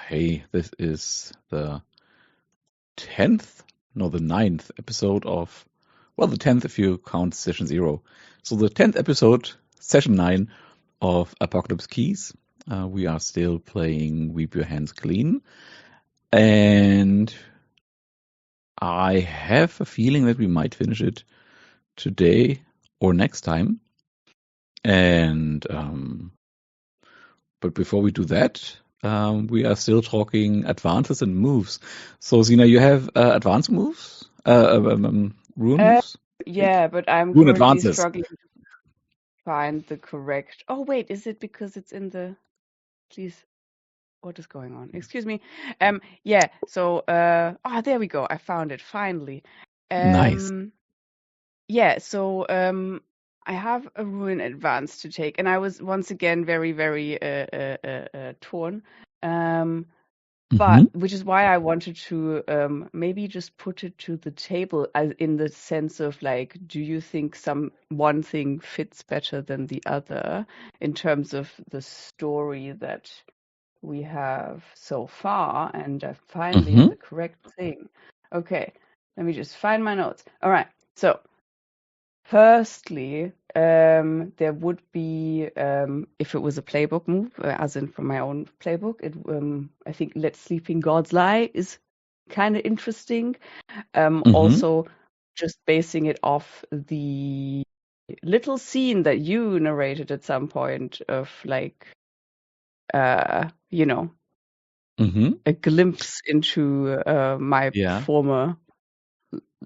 Hey, this is the 10th, no, the 9th episode of, well, the 10th if you count session 0. So the 10th episode, session 9 of Apocalypse Keys. We are still playing Weep Your Hands Clean. And I have a feeling that we might finish it today or next time. And, but before we do that, we are still talking advances and moves. So, Zina, you have advanced moves? Ruin moves? Yeah, but I'm Ruin currently advances. struggling to find the correct. Oh, wait, is it because it's in the. Please, what is going on? Excuse me. Yeah, so, there we go. I found it finally. Nice. Yeah, so, I have a ruin advance to take, and I was once again very, very torn. But which is why I wanted to maybe just put it to the table as in the sense of like, do you think one thing fits better than the other in terms of the story that we have so far? And I finally have the correct thing. Okay, let me just find my notes. All right, so firstly, there would be, if it was a playbook move, as in from my own playbook, I think Let Sleeping Gods Lie is kind of interesting. Also, just basing it off the little scene that you narrated at some point of like, you know, a glimpse into my former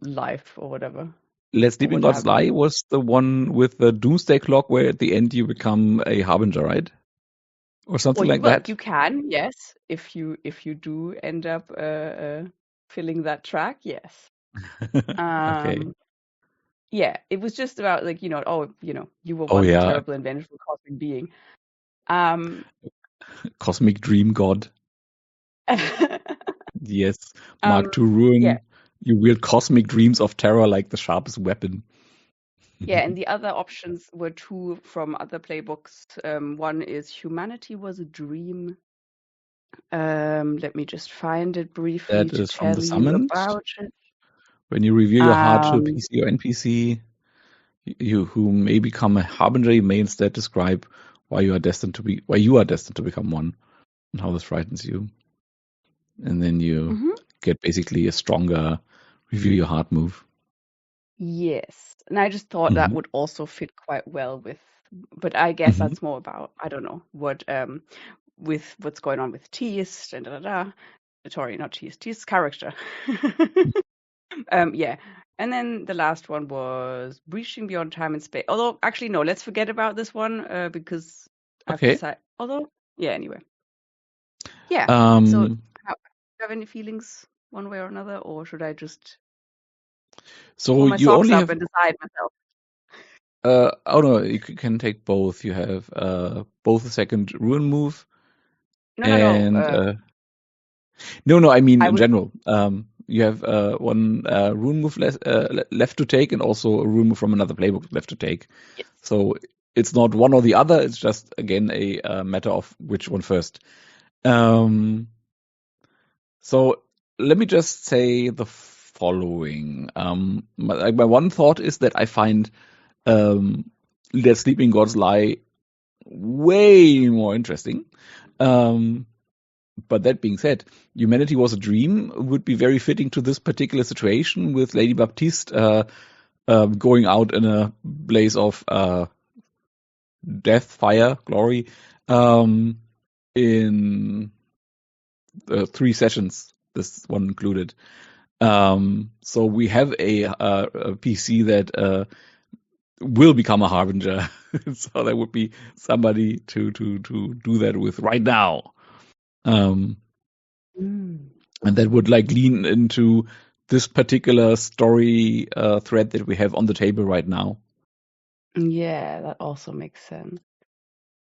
life or whatever. Let Sleeping Gods Lie was the one with the doomsday clock where at the end you become a harbinger, right? Or something like that? You can, yes. If you do end up filling that track, yes. Okay. Yeah, it was just about like, you were Oh, once a yeah. terrible and vengeful cosmic being. Cosmic dream god. Yes. Mark II ruin. Yeah. You wield cosmic dreams of terror like the sharpest weapon. Yeah, and the other options were two from other playbooks. One is Humanity Was a Dream. Let me just find it briefly That to is from tell the you Summoned. about it. When you reveal your heart to a PC or NPC, who may become a harbinger, you may instead describe why you are destined to become one, and how this frightens you. And then you get basically a stronger reveal your heart move. Yes, and I just thought that would also fit quite well with, but I guess that's more about, I don't know, what with what's going on with Teast and Sorry, not Teast's character. Yeah. And then the last one was Breaching Beyond Time and Space. Although, actually, no, let's forget about this one because I've decided. Although, yeah, anyway. Yeah. So, do you have any feelings one way or another, or should I just pull my socks up and decide myself? Oh no, you can take both. You have both the second ruin move and no, I mean in general. You have one ruin move left to take, and also a ruin move from another playbook left to take. Yes. So it's not one or the other. It's just again a matter of which one first. So let me just say the following. My one thought is that I find Let Sleeping Gods Lie way more interesting. But that being said, Humanity Was a Dream would be very fitting to this particular situation with Lady Baptiste going out in a blaze of death, fire, glory in 3 sessions, this one included. So we have a PC that will become a harbinger. So there would be somebody to do that with right now. And that would like lean into this particular story thread that we have on the table right now. Yeah, that also makes sense.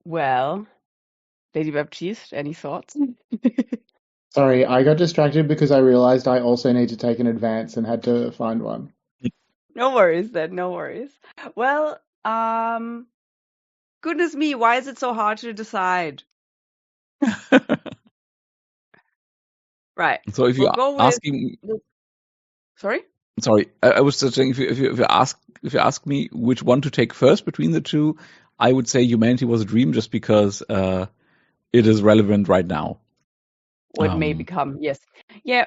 Well, Lady Baptiste, any thoughts? Sorry, I got distracted because I realized I also need to take an advance and had to find one. No worries then, no worries. Well, goodness me, why is it so hard to decide? Right. So if We'll you're go with. asking, Sorry. I was just saying, if you ask me which one to take first between the two, I would say Humanity Was a Dream, just because it is relevant right now. Or it may become, yes. Yeah.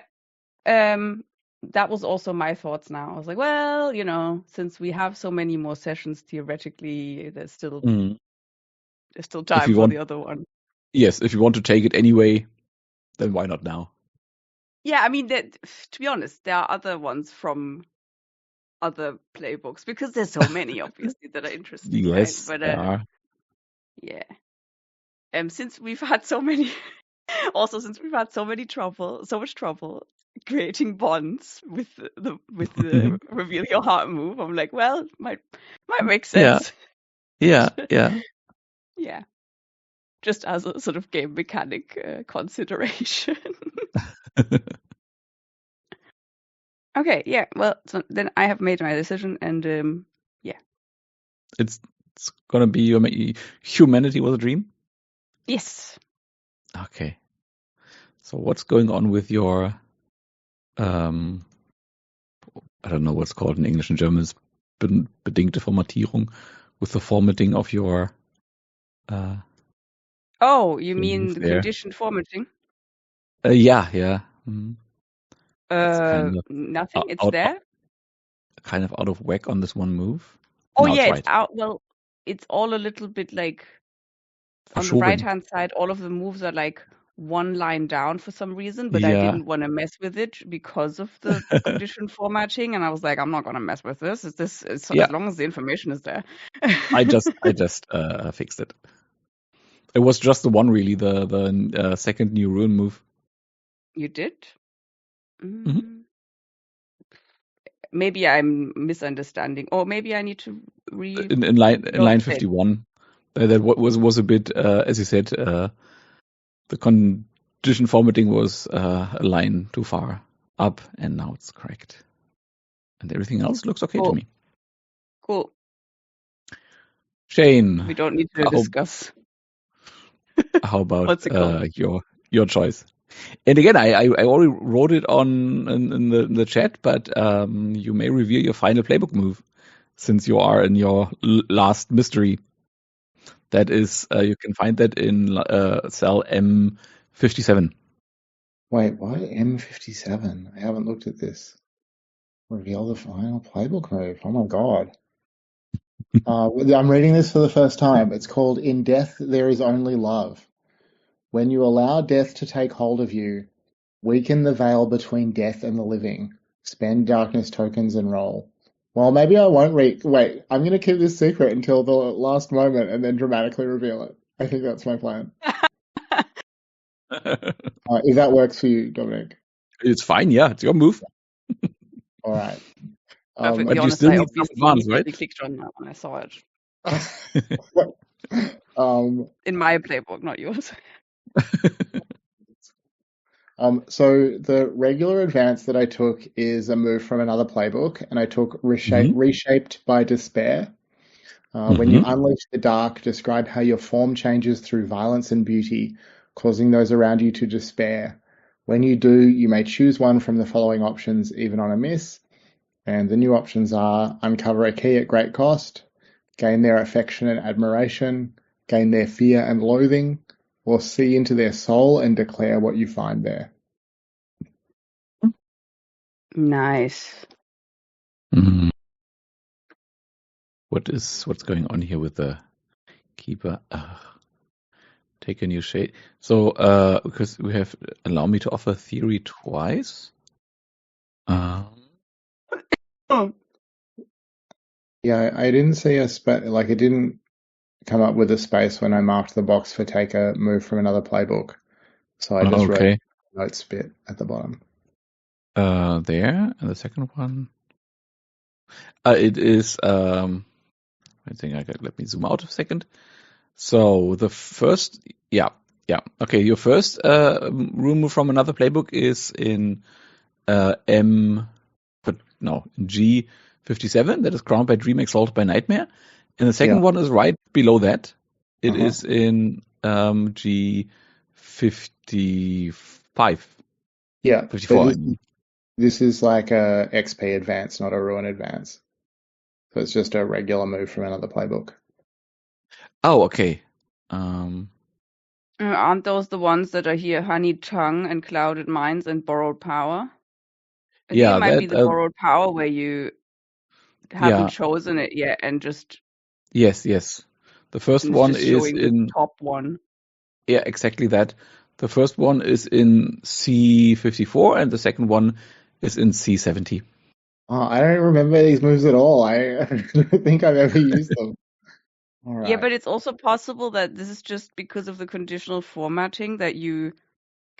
That was also my thoughts now. I was like, well, since we have so many more sessions, theoretically, there's still time for the other one. Yes, if you want to take it anyway, then why not now? Yeah, I mean, to be honest, there are other ones from other playbooks, because there's so many, obviously, that are interesting. Yes, right? But there are. Yeah. Since we've had so many, since we've had so much trouble creating bonds with the reveal your heart move, I'm like, well, might make sense. Yeah. Yeah. Just as a sort of game mechanic consideration. Okay, yeah. Well, so then I have made my decision, and yeah. It's gonna be Humanity Was a Dream? Yes. Okay. So what's going on with your I don't know what's called in English and German, is bedingte Formatierung, with the formatting of your oh, you mean the conditioned formatting? Yeah. Mm-hmm. Nothing. It's there. Kind of out of whack on this one move. Oh no, yeah, it's out. Well, it's all a little bit like on the right-hand side. All of the moves are like one line down for some reason, but I didn't want to mess with it because of the condition formatting, and I was like, I'm not gonna mess with this. As long as the information is there. I just fixed it. It was just the one, really, the second new rune move. You did? Mm-hmm. Maybe I'm misunderstanding, or maybe I need to read in line 51. That was a bit, as you said, the condition formatting was a line too far up, and now it's correct. And everything else looks okay to me. Cool. Shane, we don't need to discuss. How about your choice? And again, I already wrote it in the chat, but you may reveal your final playbook move, since you are in your last mystery. That is, you can find that in cell M57. Wait, what? M57? I haven't looked at this. Reveal the final playbook move. Oh my god. I'm reading this for the first time. It's called In Death There Is Only Love. When you allow death to take hold of you, weaken the veil between death and the living. Spend darkness tokens and roll. Well, maybe I won't Wait, I'm going to keep this secret until the last moment and then dramatically reveal it. I think that's my plan. If that works for you, Dominic. It's fine, yeah. It's your move. Perfectly but honest, you still I need some advance, right? clicked on that when I saw it. In my playbook, not yours. So the regular advance that I took is a move from another playbook, and I took Reshaped by Despair. When you unleash the dark, describe how your form changes through violence and beauty, causing those around you to despair. When you do, you may choose one from the following options, even on a miss. And the new options are uncover a key at great cost, gain their affection and admiration, gain their fear and loathing, or see into their soul and declare what you find there. Nice. Mm-hmm. What's going on here with the keeper? Take a new shade. So, because we have allow me to offer theory twice. Yeah, I didn't see a it didn't come up with a space when I marked the box for take a move from another playbook. So I just wrote the notes bit at the bottom. There, and the second one. It is, I think let me zoom out a second. So the first, okay, your first rune move from another playbook is in G57, that is crowned by Dream, exalted by Nightmare. And the second one is right below that. It is in G55. Yeah, 54. but this is like a XP advance, not a ruin advance. So it's just a regular move from another playbook. Oh, okay. Aren't those the ones that are here? Honeyed Tongue and Clouded Minds and Borrowed Power? I think Yeah, it might be that. the Borrowed Power where you haven't chosen it yet and just Yes. The first and it's one just is showing in. the top one. Yeah, exactly that. The first one is in C54, and the second one is in C70. Oh, I don't remember these moves at all. I don't think I've ever used them. All Yeah, right. but it's also possible that this is just because of the conditional formatting that you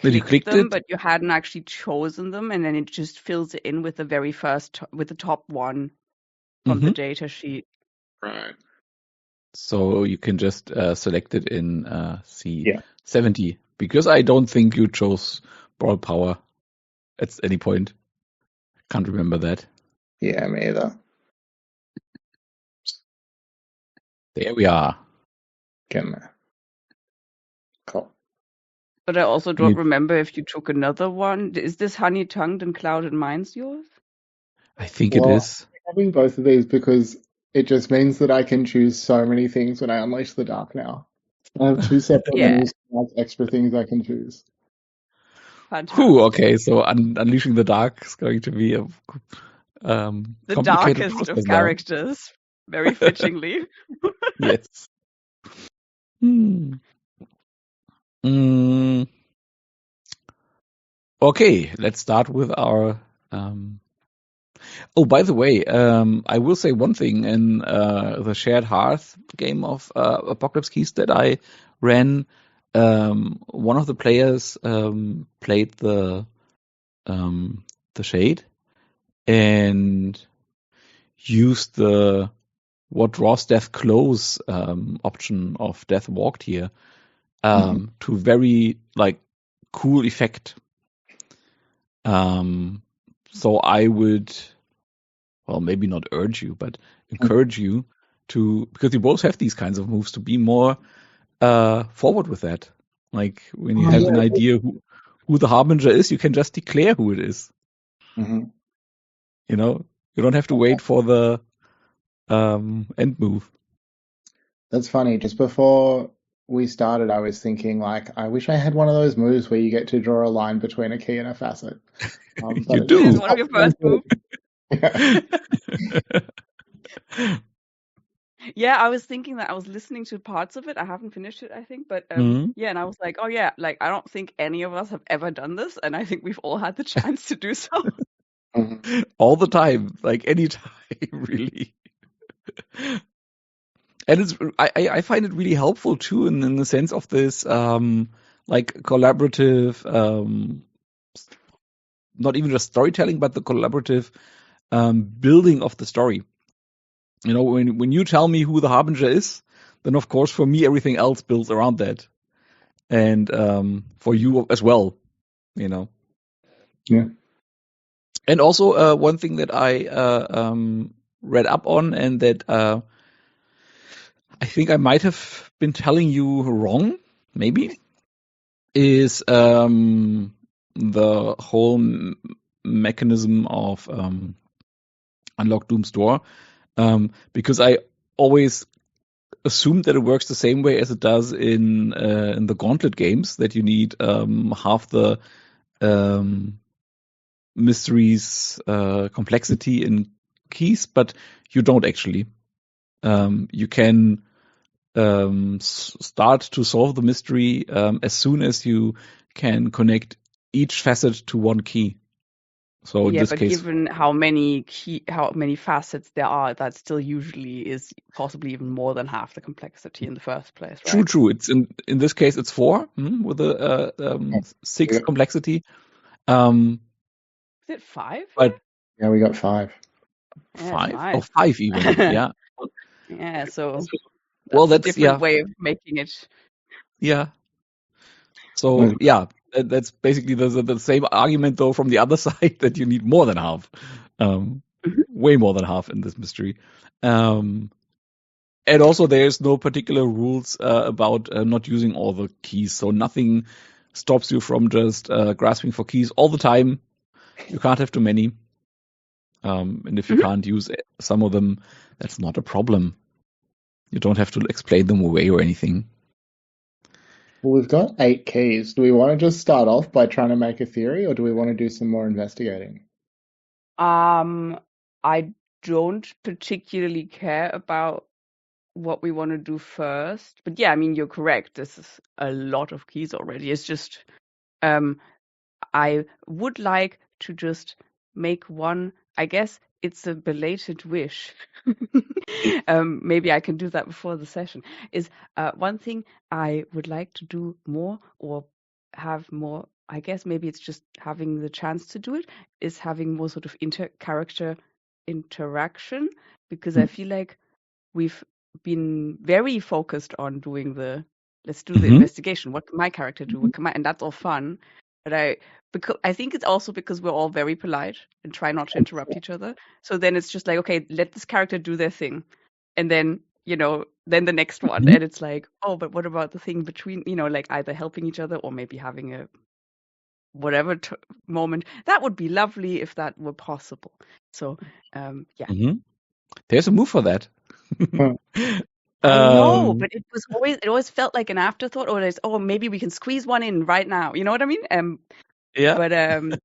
Then you clicked clicked them, it. but you hadn't actually chosen them, and then it just fills it in with the very first, with the top one from the data sheet. Right. So you can just select it in C70, because I don't think you chose Borrowed Power at any point. Can't remember that. Yeah, me either. There we are. Getting there. Cool. But I also don't remember if you took another one. Is this Honey Tongued and Clouded Minds yours? I think it is. I'm having both of these because it just means that I can choose so many things when I unleash the dark now. I have two separate menus with extra things I can choose. Whew, okay, so Unleashing the Dark is going to be a the complicated darkest of process characters, very fittingly. Yes. Okay, let's start with our. Oh, by the way, I will say one thing. In the Shared Hearth game of Apocalypse Keys that I ran, one of the players played the Shade and used the what draws death close option of Death Walked here to very cool effect. So I would, well, maybe not urge you, but encourage you to, because you both have these kinds of moves, to be more forward with that. Like when you have an idea who the Harbinger is, you can just declare who it is. Mm-hmm. You know, you don't have to wait for the end move. That's funny. Just before we started, I was thinking, like, I wish I had one of those moves where you get to draw a line between a key and a facet. You do. It's one of your first moves. Yeah, I was thinking that I was listening to parts of it. I haven't finished it, I think, but yeah, and I was like, oh yeah, like I don't think any of us have ever done this, and I think we've all had the chance to do so. All the time, like any time, really. And it's I find it really helpful too in the sense of this like collaborative not even just storytelling, but the collaborative building of the story. You know, when you tell me who the Harbinger is, then of course for me everything else builds around that, and for you as well. You know. Yeah. And also one thing that I read up on, and that I think I might have been telling you wrong, maybe, is the whole mechanism of Unlock Doom's Door, because I always assumed that it works the same way as it does in the Gauntlet games, that you need half the mysteries complexity in keys, but you don't actually. You can start to solve the mystery as soon as you can connect each facet to one key. So in yeah, this but case, given how many facets there are, that still usually is possibly even more than half the complexity in the first place, right? True. It's in this case it's 4 with a 6 complexity. Is it 5? But yeah, we got 5. 5? Yeah, Oh, 5 even. Yeah. Yeah, so Well, that's a different way of making it. Yeah. So yeah, that's basically the same argument though from the other side, that you need more than half, way more than half in this mystery. And also there's no particular rules about not using all the keys, so nothing stops you from just grasping for keys all the time. You can't have too many. And if you can't use some of them, that's not a problem. You don't have to explain them away or anything. Well, we've got 8 keys. Do we want to just start off by trying to make a theory, or do we want to do some more investigating? I don't particularly care about what we want to do first. But yeah, I mean, you're correct. This is a lot of keys already. It's just, I would like to just make one. I guess it's a belated wish. Maybe I can do that before the session. Is one thing I would like to do more or have more. I guess maybe it's just having the chance to do it, is having more sort of character interaction, because I feel like we've been very focused on doing let's do the investigation. What can my character do? What can and that's all fun. But I think it's also because we're all very polite and try not to interrupt each other. So then it's just like, okay, let this character do their thing. And then, then the next one. And it's like, oh, but what about the thing between, like either helping each other or maybe having a whatever moment. That would be lovely if that were possible. So, yeah. There's a move for that. I know, but it always felt like an afterthought, or maybe we can squeeze one in right now. You know what I mean? Yeah. But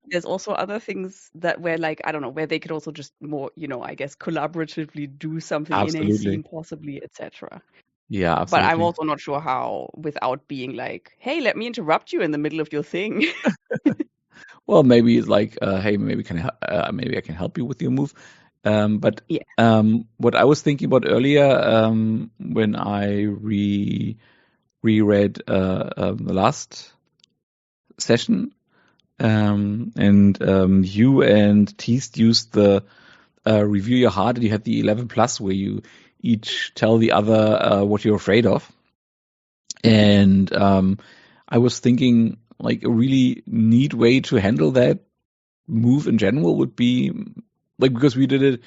there's also other things that where, like, I don't know, where they could also just more, I guess, collaboratively do something in a scene, possibly, etc. Yeah, absolutely. But I'm also not sure how, without being like, hey, let me interrupt you in the middle of your thing. Well, maybe it's like, hey, maybe I can help you with your move. But yeah. What I was thinking about earlier, when I reread the last session, and you and Teast used the review your heart, and you had the 11+, where you each tell the other what you're afraid of. And I was thinking, like, a really neat way to handle that move in general would be, like, because we did it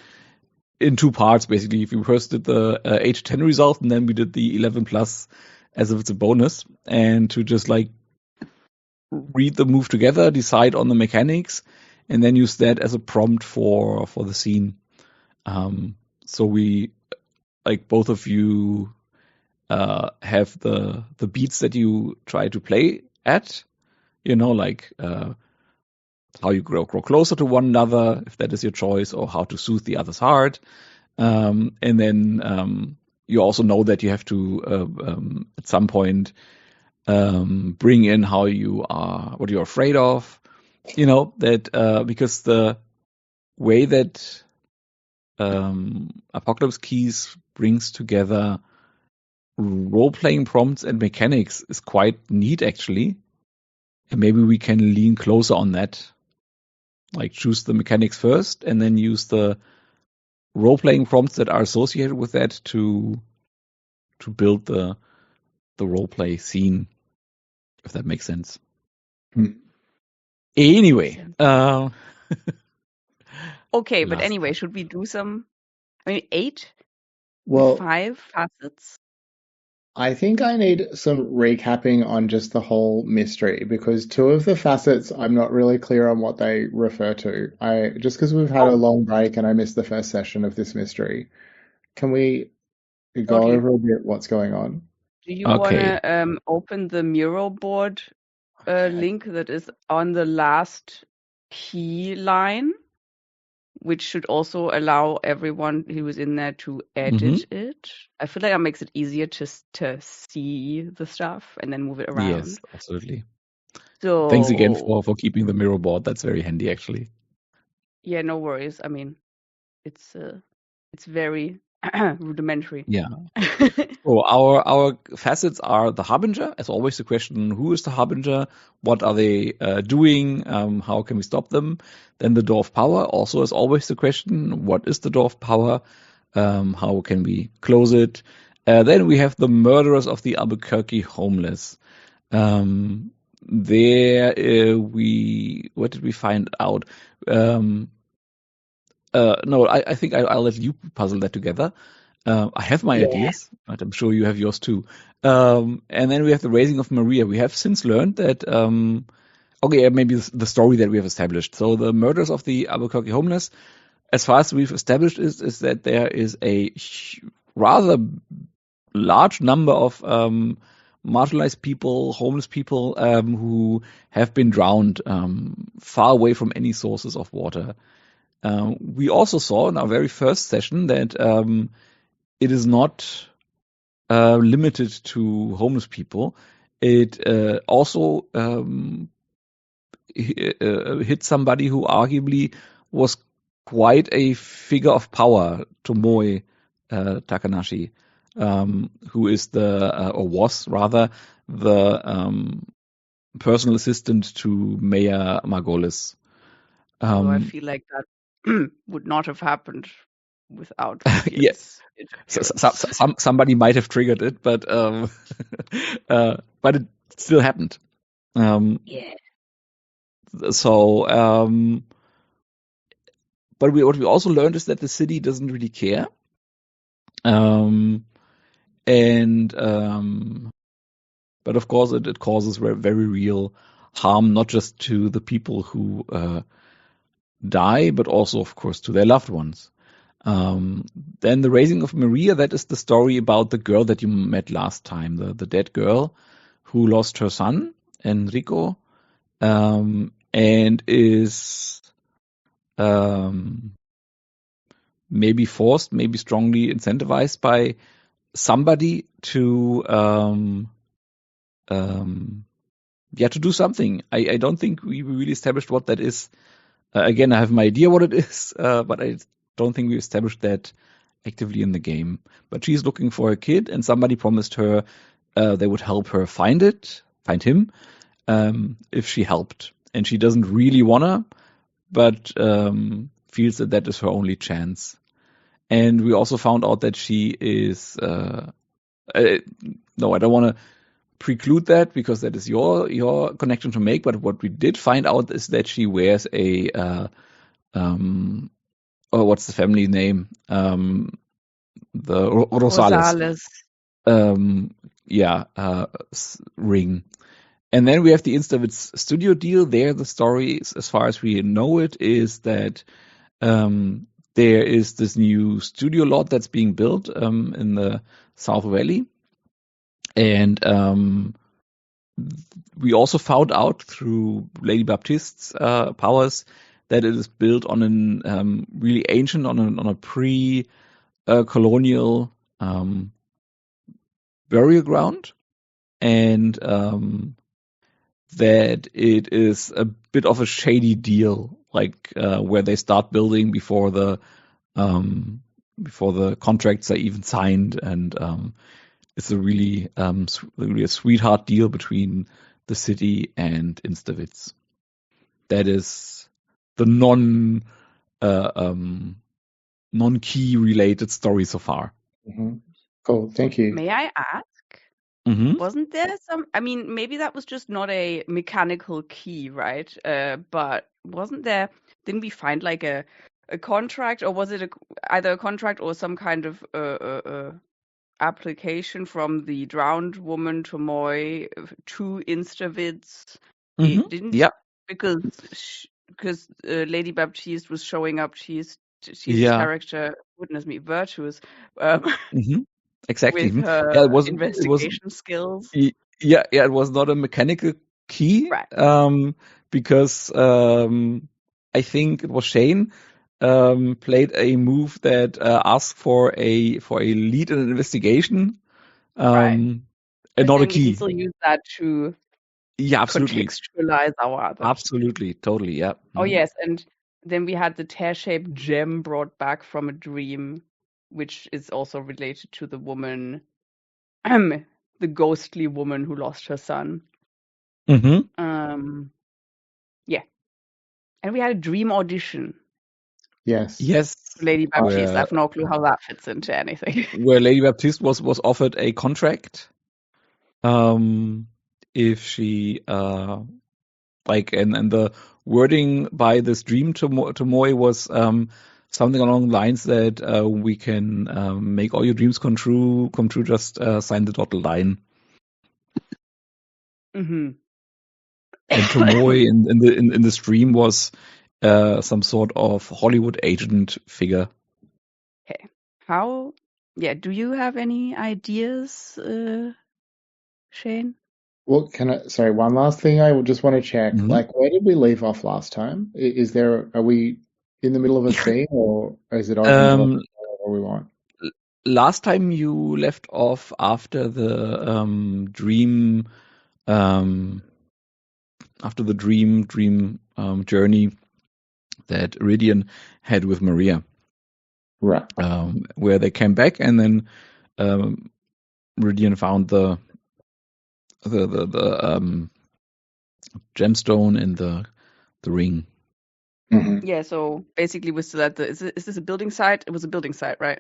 in 2 parts, basically. If we first did the 8-10 result, and then we did the 11+ as if it's a bonus, and to just, like, read the move together, decide on the mechanics, and then use that as a prompt for the scene. So we, like, both of you have the beats that you try to play at, like how you grow closer to one another, if that is your choice, or how to soothe the other's heart. And then you also know that you have to at some point bring in what you're afraid of, that because the way that Apocalypse Keys brings together role-playing prompts and mechanics is quite neat, actually. And maybe we can lean closer on that, like choose the mechanics first and then use the role-playing prompts that are associated with that to build the role-play scene, if that makes sense. Anyway. Okay, but anyway, should we do some, 8? Well, 5 facets? I think I need some recapping on just the whole mystery, because 2 of the facets I'm not really clear on what they refer to. Just because we've had a long break and I missed the first session of this mystery. Can we go over a bit what's going on? Do you want to open the Miro board link that is on the last key line, which should also allow everyone who is in there to edit it? I feel like that makes it easier to see the stuff and then move it around. Yes, absolutely. So thanks again for keeping the Miro board. That's very handy, actually. Yeah, no worries. I mean, it's very rudimentary. Yeah. So our facets are the Harbinger. As always, the question: who is the Harbinger? What are they doing? How can we stop them? Then the Door of Power. Also, as always, the question: what is the Door of Power? How can we close it? Then we have the Murderers of the Albuquerque Homeless. What did we find out? No, I think I'll let you puzzle that together. I have my ideas, but I'm sure you have yours too. And then we have the raising of Maria. We have since learned that, maybe the story that we have established. So the murders of the Albuquerque homeless, as far as we've established, is that there is a rather large number of marginalized people, homeless people, who have been drowned far away from any sources of water. We also saw in our very first session that it is not limited to homeless people. It also hit somebody who arguably was quite a figure of power, Tomoe Takanashi, who is or was rather the personal assistant to Mayor Margolis. So I feel like that would not have happened without. Yes, somebody might have triggered it, but it still happened. Yeah. So, but what we also learned is that the city doesn't really care. But of course it causes very real harm, not just to the people who die, but also, of course, to their loved ones. Then the raising of Maria, that is the story about the girl that you met last time, the dead girl who lost her son, Enrico, and is maybe forced, maybe strongly incentivized by somebody to do something. I don't think we really established what that is. Again, I have my idea what it is, but I don't think we established that actively in the game. But she's looking for a kid, and somebody promised her they would help her find him, if she helped. And she doesn't really wanna, but feels that is her only chance. And we also found out that she is no, I don't want to preclude that because that is your connection to make. But what we did find out is that she wears a what's the family name? The Rosales. Ring. And then we have the Instavitz studio deal. There, the story, as far as we know it, is that there is this new studio lot that's being built in the South Valley. And we also found out through Lady Baptiste's powers that it is built on an really ancient, on a pre-colonial burial ground, and that it is a bit of a shady deal, like where they start building before the contracts are even signed, and it's a really a sweetheart deal between the city and Instavitz. That is the non-key related story so far. Mm-hmm. Cool, thank you. May I ask? Mm-hmm. Wasn't there maybe that was just not a mechanical key, right? But didn't we find like a contract, or was it either a contract or some kind of application from the drowned woman Tomoe to Instavitz? Mm-hmm. Yeah. Because Lady Baptiste was showing up. She's a character, goodness me, virtuous. Mm-hmm. Exactly. With her investigation skills. Yeah, it was not a mechanical key, right? Because I think it was Shane played a move that asked for a lead in an investigation, right? And not a key. We can still use that to absolutely contextualize our other. Absolutely, totally, yeah. Oh yes, and then we had the tear-shaped gem brought back from a dream, which is also related to the woman, the ghostly woman who lost her son. Mm-hmm. Yeah. And we had a dream audition. Yes. Lady Baptiste. I have no clue how that fits into anything. Where Lady Baptiste was offered a contract, if she and the wording by this dream Tomoe was something along the lines that we can make all your dreams come true. Just sign the dotted line. Mm-hmm. And Tomoe in the stream was some sort of Hollywood agent figure. Okay. Do you have any ideas, Shane? Well, sorry, one last thing I would just want to check. Mhm. Like, where did we leave off last time? Are we in the middle of a scene or is it open to whatever we want? Last time you left off after the dream journey that Iridian had with Maria. Right. Where they came back and then Iridian found the gemstone in the ring. Mm-hmm. Yeah, so basically we're still at is this a building site? It was a building site, right?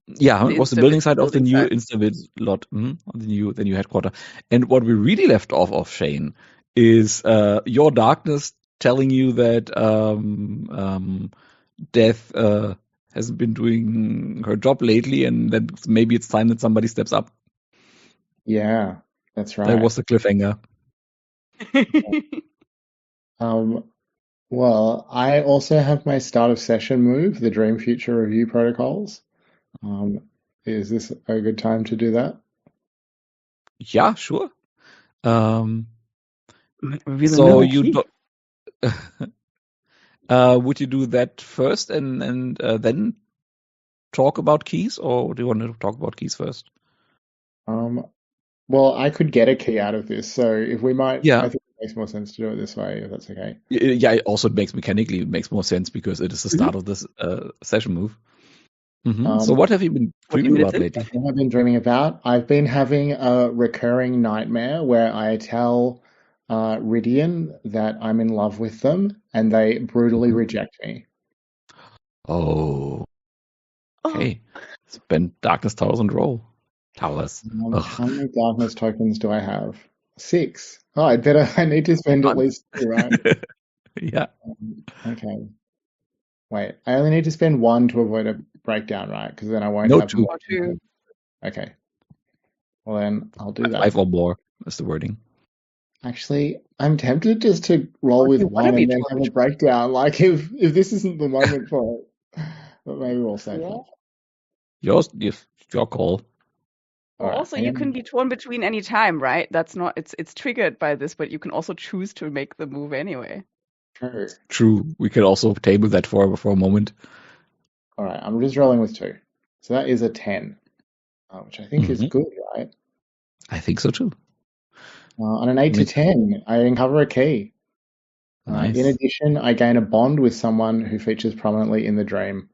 Yeah, it was the building site of the new site. Instavid lot, the new headquarter. And what we really left off of, Shane, is your darkness telling you that Death hasn't been doing her job lately, and that maybe it's time that somebody steps up. Yeah, that's right. That was the cliffhanger. Well, I also have my start of session move, the Dream Future Review Protocols. Is this a good time to do that? Yeah, sure. So you would you do that first and then talk about keys, or do you want to talk about keys first? Well, I could get a key out of this, so if we might, Yeah. I think it makes more sense to do it this way, if that's okay. Yeah, it also makes more sense because it is the start of this session move. So what have you been dreaming about lately? What I've been dreaming about? I've been having a recurring nightmare where I tell Ridian that I'm in love with them and they brutally reject me. Oh. Okay. Spend Darkness Towers and roll. Towers. How many darkness tokens do I have? 6. Oh, I need to spend at least 2, right? Yeah. Okay. Wait, I only need to spend 1 to avoid a breakdown, right? Because then I won't No, have 2. Okay. Well, then I'll do that. 5 or more is the wording. Actually, I'm tempted just to roll with 1 and then have a breakdown. Like if this isn't the moment for it, but maybe we'll save that. Your call. Also, you can be torn between any time, right? That's not it's triggered by this, but you can also choose to make the move anyway. True. We can also table that for a moment. All right, I'm just rolling with 2, so that is a 10, which I think is good, right? I think so too. On an 8 to 10, I uncover a key. Nice. In addition, I gain a bond with someone who features prominently in the dream.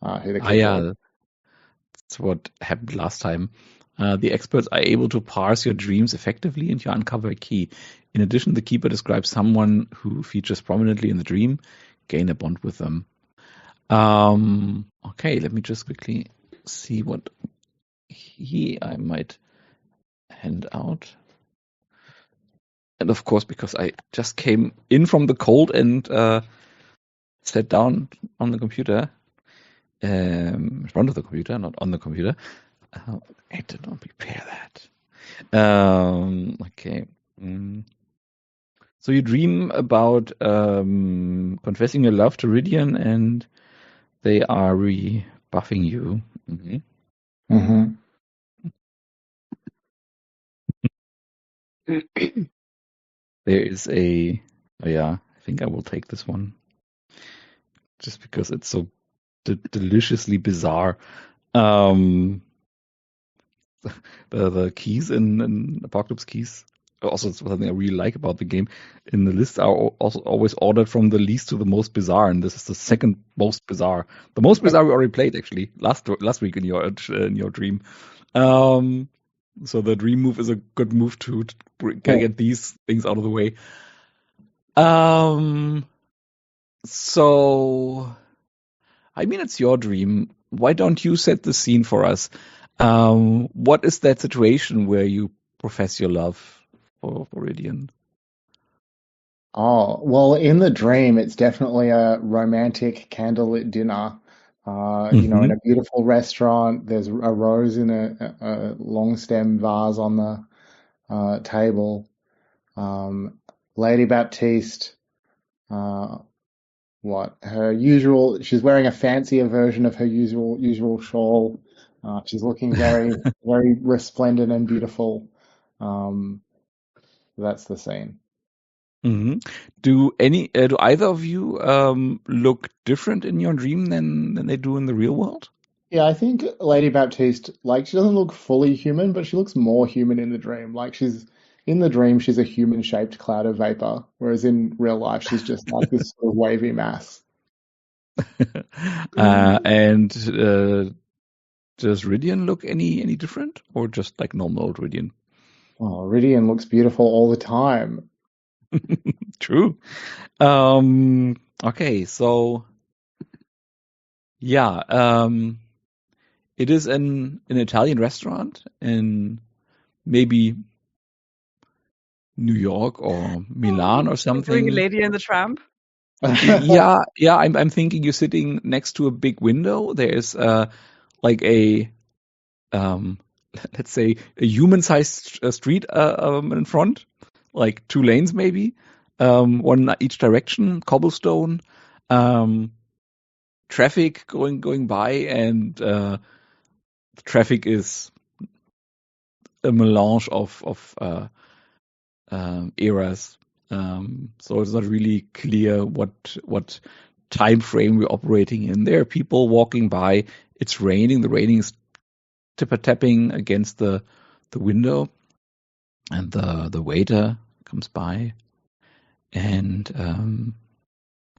Who the key yeah, that's what happened last time. The experts are able to parse your dreams effectively and you uncover a key. In addition, the keeper describes someone who features prominently in the dream. Gain a bond with them. Okay, let me just quickly see what I might hand out. And of course, because I just came in from the cold and sat down on the computer, in front of the computer, not on the computer. I did not prepare that. Okay. So you dream about confessing your love to Iridian, and they are rebuffing you. There is I think I will take this one. Just because it's so deliciously bizarre. The keys in Apocalypse Keys, also something I really like about the game, in the list are also always ordered from the least to the most bizarre, and this is the second most bizarre. The most bizarre we already played actually last week in your dream. So the dream move is a good move to get these things out of the way. So, I mean, it's your dream. Why don't you set the scene for us? What is that situation where you profess your love for Iridian? Oh, well, in the dream, it's definitely a romantic candlelit dinner. In a beautiful restaurant. There's a rose in a long stem vase on the table. Lady Baptiste, she's wearing a fancier version of her usual shawl. She's looking very, very resplendent and beautiful. That's the scene. Mm-hmm. Do either of you look different in your dream than they do in the real world? Yeah, I think Lady Baptiste, like, she doesn't look fully human, but she looks more human in the dream. Like, in the dream, she's a human-shaped cloud of vapor, whereas in real life, she's just like this sort of wavy mass. And does Rydian look any different, or just like normal old Rydian? Oh, Rydian looks beautiful all the time. True. Okay, so yeah, it is an Italian restaurant in maybe New York or Milan or something. Lady and the Tramp. Yeah. I'm thinking you're sitting next to a big window. There's like a let's say a human-sized street in front, like 2 lanes maybe, one each direction, cobblestone, traffic going by, and the traffic is a melange of eras. So it's not really clear what time frame we're operating in. There are people walking by. It's raining. The raining is tapping against the window, and the waiter comes by and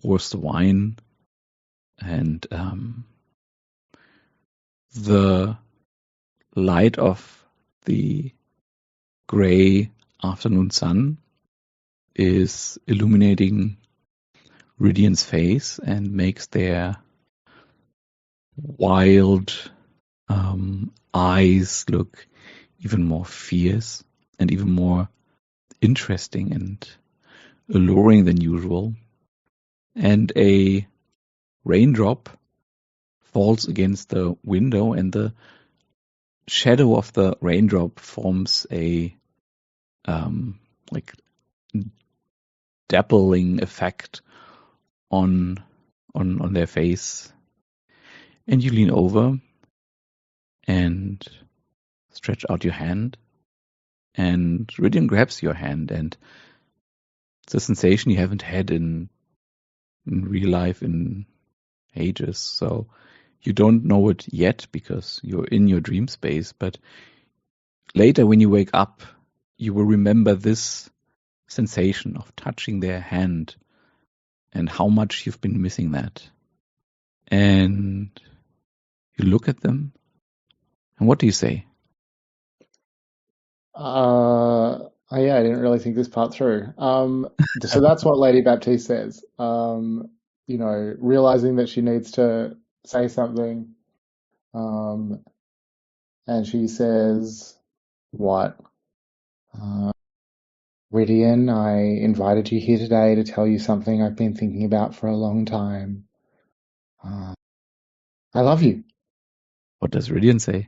pours the wine, and the light of the gray afternoon sun is illuminating Rydian's face and makes their wild eyes look even more fierce and even more interesting and alluring than usual. And a raindrop falls against the window, and the shadow of the raindrop forms a like dappling effect on their face. And you lean over and stretch out your hand, and Rydian grabs your hand, and it's a sensation you haven't had in real life in ages. So you don't know it yet because you're in your dream space, but later when you wake up, you will remember this sensation of touching their hand and how much you've been missing that. And you look at them, and what do you say? Yeah, I didn't really think this part through. So that's what Lady Baptiste says. Realizing that she needs to say something, and she says, "What? Rydian, I invited you here today to tell you something I've been thinking about for a long time. I love you." What does Rydian say?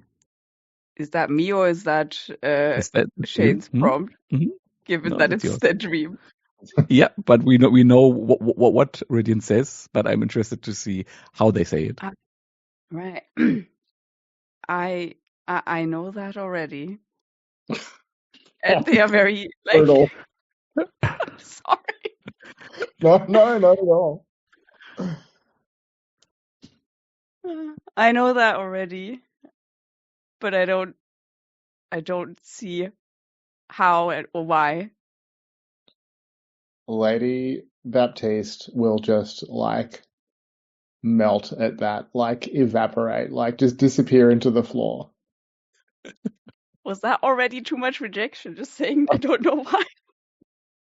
Is that me, or is that Shane's prompt? Mm-hmm. Given that it's the dream. Yeah, but we know what Rydian says, but I'm interested to see how they say it. Right. I know that already. And they are very like sorry. No, not at all. I know that already, but I don't see how or why. Lady Baptiste will just like melt at that, like evaporate, like just disappear into the floor. Was that already too much rejection? Just saying, I don't know why.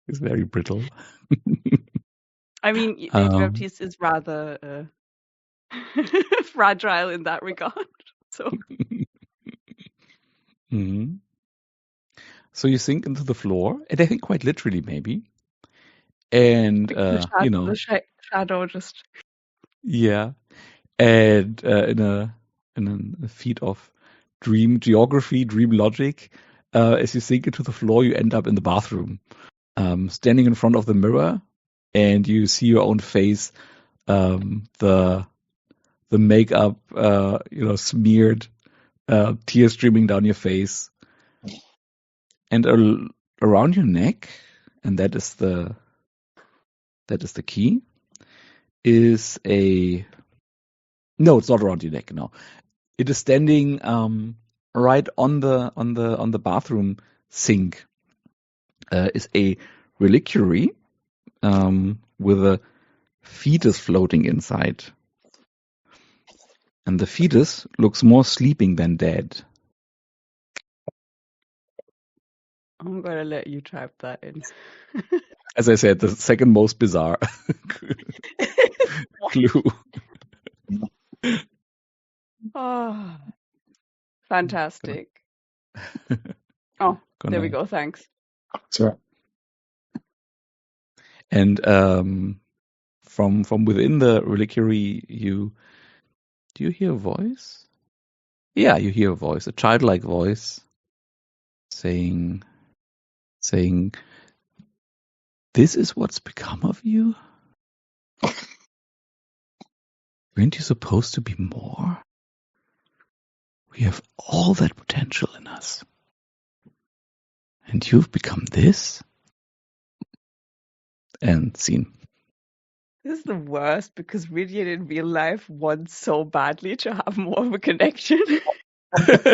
It's very brittle. I mean, Lady Baptiste is rather fragile in that regard. So. Mm-hmm. So you sink into the floor, and I think quite literally, maybe. And the shadow just. Yeah, and in a feat of dream geography, dream logic, as you sink into the floor, you end up in the bathroom. standing in front of the mirror, and you see your own face, the makeup, smeared, tears streaming down your face, and around your neck, and that is the key, is no, it's not around your neck. No, it is standing right on the bathroom sink. Is a reliquary with a fetus floating inside. And the fetus looks more sleeping than dead. I'm going to let you type that in. As I said, the second most bizarre clue. Oh, fantastic. There we go. Thanks. Sorry. And from within the reliquary, do you hear a voice? Yeah, you hear a voice, a childlike voice, saying, "This is what's become of you? Weren't you supposed to be more? We have all that potential in us. And you've become this?" And scene. This is the worst because Rydian in real life wants so badly to have more of a connection. This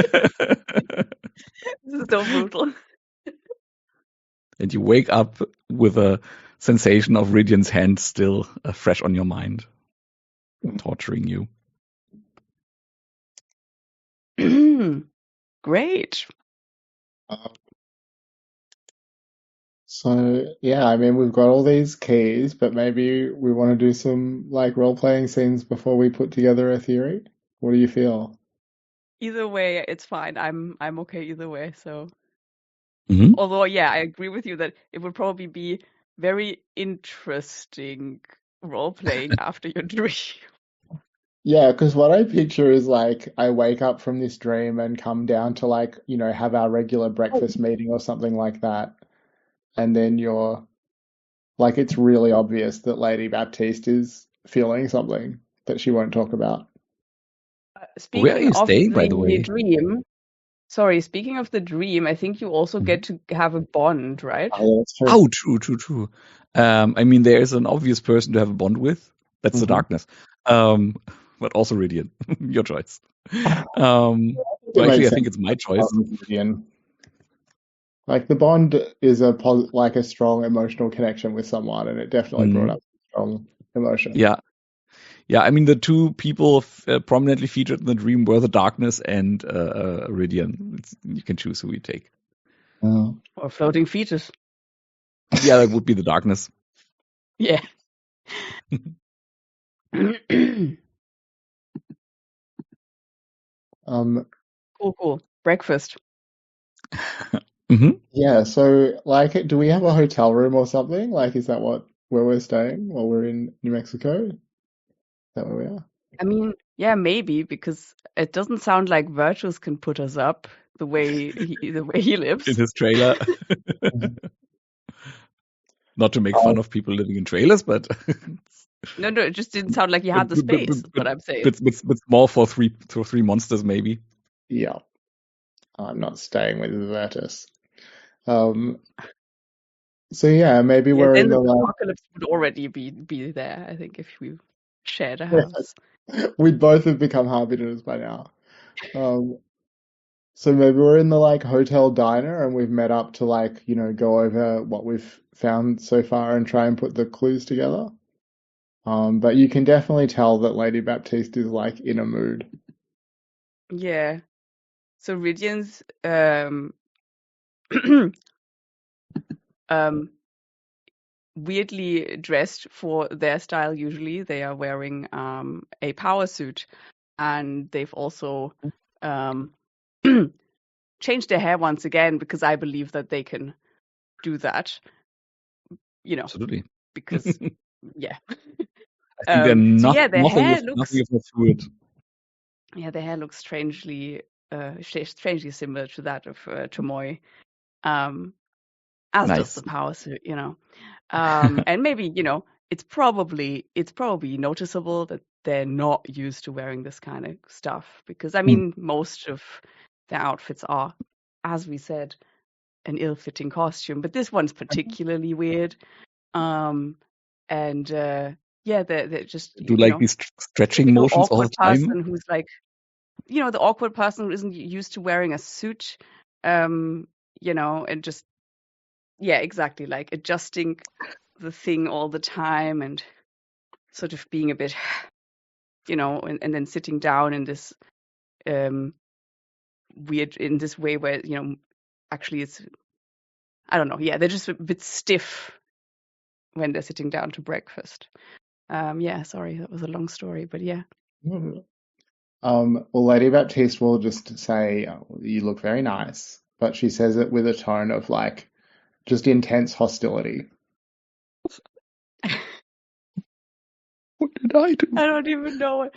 is so brutal. And you wake up with a sensation of Rydian's hand still fresh on your mind, torturing you. Great. So, yeah, I mean, we've got all these keys, but maybe we want to do some like role-playing scenes before we put together a theory. What do you feel? Either way, it's fine. I'm okay either way. So, Mm-hmm. although, yeah, I agree with you that it would probably be very interesting role-playing after your dream. Yeah, because what I picture is like I wake up from this dream and come down to like, have our regular breakfast meeting or something like that. And then you're like, it's really obvious that Lady Baptiste is feeling something that she won't talk about. Where are you staying, by the way? Dream, speaking of the dream, I think you also get to have a bond, right? Oh, that's true. Oh, true. I mean, there is an obvious person to have a bond with. That's the darkness. But also Rydian. Your choice. Well, actually, I think it's my choice. Like the bond is a strong emotional connection with someone, and it definitely brought up strong emotion. Yeah. I mean, the two people prominently featured in the dream were the darkness and Rydian. You can choose who you take. Oh. Or floating fetus. Yeah, that would be the darkness. Yeah. Cool. Breakfast. Mm-hmm. Yeah, so like, do we have a hotel room or something? Like, is that where we're staying while we're in New Mexico? Is that where we are? I mean, yeah, maybe, because it doesn't sound like Virtuous can put us up the way he lives in his trailer. Not to make fun of people living in trailers, but no, it just didn't sound like he had the space. But I'm saying it's small for three monsters, maybe. Yeah, I'm not staying with Virtus. So yeah, maybe we're in the apocalypse would already be there. I think if we shared a house, we'd both have become harbingers by now. So maybe we're in the like hotel diner and we've met up to like, go over what we've found so far and try and put the clues together. But you can definitely tell that Lady Baptiste is like in a mood. Yeah. So Rydian's weirdly dressed for their style. Usually they are wearing a power suit, and they've also changed their hair once again because I believe that they can do that. Absolutely. Because yeah. I think they're not. So yeah, their hair looks. Yeah, their hair looks strangely similar to that of Tomoe. as Nice. does the power suit, and maybe, it's probably noticeable that they're not used to wearing this kind of stuff because, I mean, most of their outfits are, as we said, an ill-fitting costume, but this one's particularly weird. They're just, Do like these stretching typical motions all awkward the time. person who's like, the awkward person who isn't used to wearing a suit, and just, yeah, exactly, like adjusting the thing all the time and sort of being a bit, and then sitting down in this weird, in this way where, actually it's, I don't know, yeah, they're just a bit stiff when they're sitting down to breakfast. Sorry, that was a long story, but yeah. Well, Lady Baptiste will just say, you look very nice, but she says it with a tone of like just intense hostility. What did I do? I don't even know.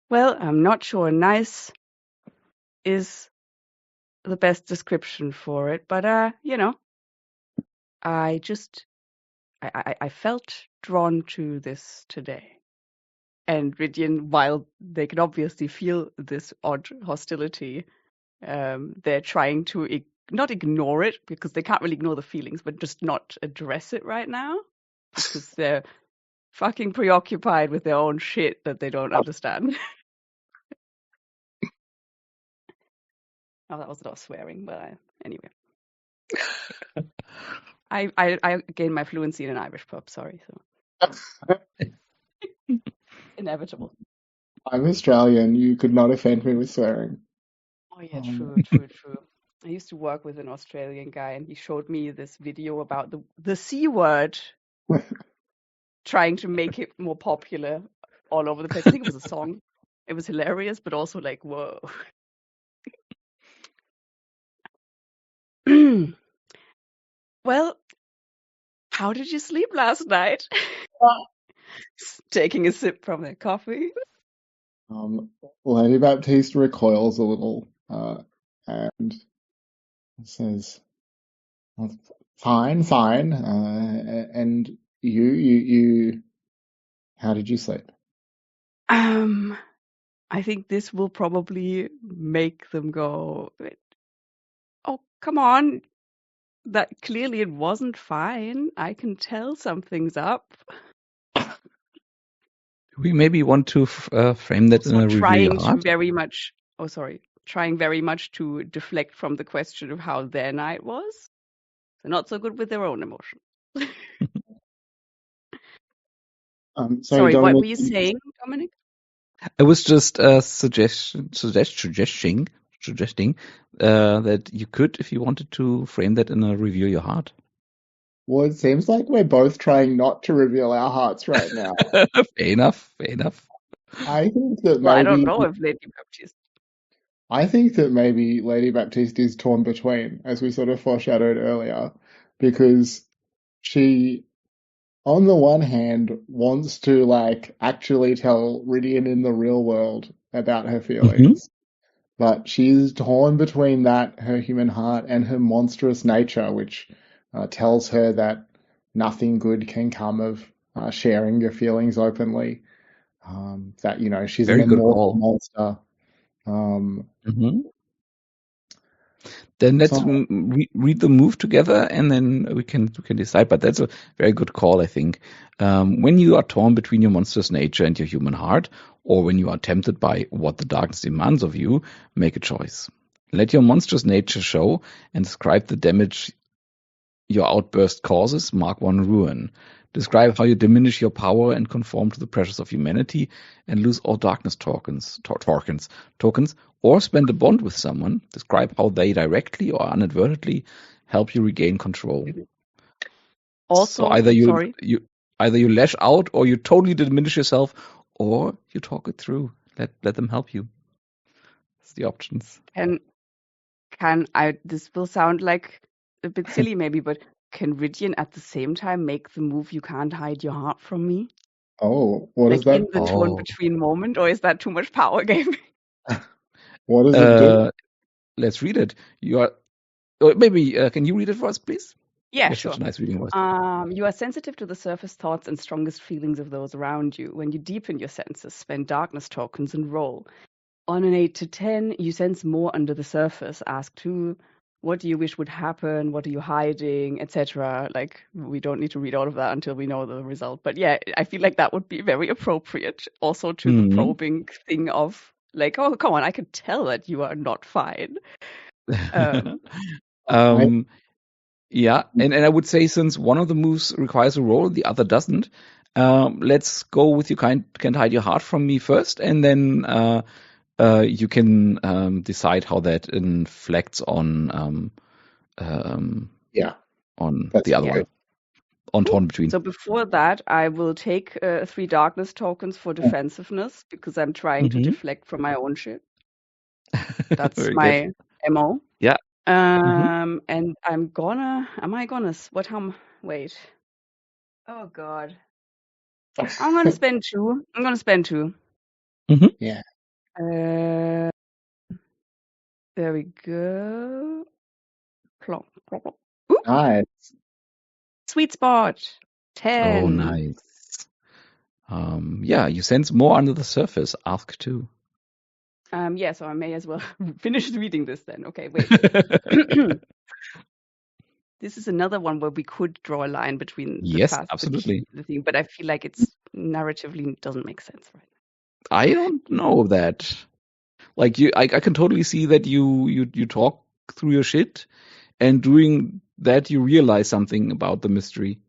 Well, I'm not sure nice is the best description for it, but I felt drawn to this today. And Ridian, while they can obviously feel this odd hostility, they're trying to not ignore it, because they can't really ignore the feelings, but just not address it right now, because they're fucking preoccupied with their own shit that they don't understand. Oh, that was not swearing, but anyway. I gained my fluency in an Irish pub, sorry. So. Inevitable. I'm Australian. You could not offend me with swearing. Oh yeah, true. I used to work with an Australian guy, and he showed me this video about the C word, trying to make it more popular all over the place. I think it was a song. It was hilarious, but also like, whoa. Well, how did you sleep last night? Taking a sip from their coffee. Lady Baptiste recoils a little and says, "Fine, fine. And you, how did you sleep?" I think this will probably make them go, "Oh, come on. That clearly it wasn't fine. I can tell something's up." We maybe want to frame that in a review. Trying very much to deflect from the question of how their night was. They're not so good with their own emotions. Sorry, Dominic, what were you saying, Dominic? I was just suggesting that you could, if you wanted to, frame that in a reveal your heart. Well, it seems like we're both trying not to reveal our hearts right now. Fair enough. I think that I don't know if Lady Baptiste. I think that maybe Lady Baptiste is torn between, as we sort of foreshadowed earlier, because she, on the one hand, wants to like actually tell Ridian in the real world about her feelings, but she's torn between that, her human heart, and her monstrous nature, which tells her that nothing good can come of sharing your feelings openly. That she's Very an good immortal call. monster. Then let's read the move together, and then we can decide. But that's a very good call, I think. When you are torn between your monstrous nature and your human heart, or when you are tempted by what the darkness demands of you, make a choice. Let your monstrous nature show and describe the damage your outburst causes. Mark 1 ruin. Describe how you diminish your power and conform to the pressures of humanity and lose all darkness tokens, or spend a bond with someone. Describe how they directly or inadvertently help you regain control. Also, so either you lash out, or you totally diminish yourself, or you talk it through. Let them help you. That's the options. This will sound like a bit silly maybe, but can Ridian at the same time make the move "you can't hide your heart from me"? Oh, what is that? In the torn between moment, or is that too much power gaming? What does it do? Let's read it. You are maybe can you read it for us, please? Yeah, That's sure. such a nice reading voice. You are sensitive to the surface thoughts and strongest feelings of those around you. When you deepen your senses, spend darkness tokens, and roll. On an 8 to 10, you sense more under the surface. Ask 2, what do you wish would happen? What are you hiding? Etc. Like, we don't need to read all of that until we know the result. But yeah, I feel like that would be very appropriate also to the probing thing of like, oh, come on, I can tell that you are not fine. Yeah, and I would say since one of the moves requires a roll, the other doesn't, let's go with you can't hide your heart from me first, and then you can decide how that inflects on on the other one, on Torn Between. So before that, I will take 3 darkness tokens for defensiveness because I'm trying to deflect from my own shit. That's my MO. Yeah. And wait. Oh God. I'm gonna spend 2. Yeah. There we go. Plonk, plonk, plonk. Nice. Sweet spot. 10. Oh, nice. Yeah, you sense more under the surface. Ask 2. Yeah, so I may as well finish reading this then. Okay, wait. This is another one where we could draw a line between the past, absolutely. the thing, but I feel like it's narratively doesn't make sense right now. I don't know that. Like I can totally see that you talk through your shit, and doing that you realize something about the mystery.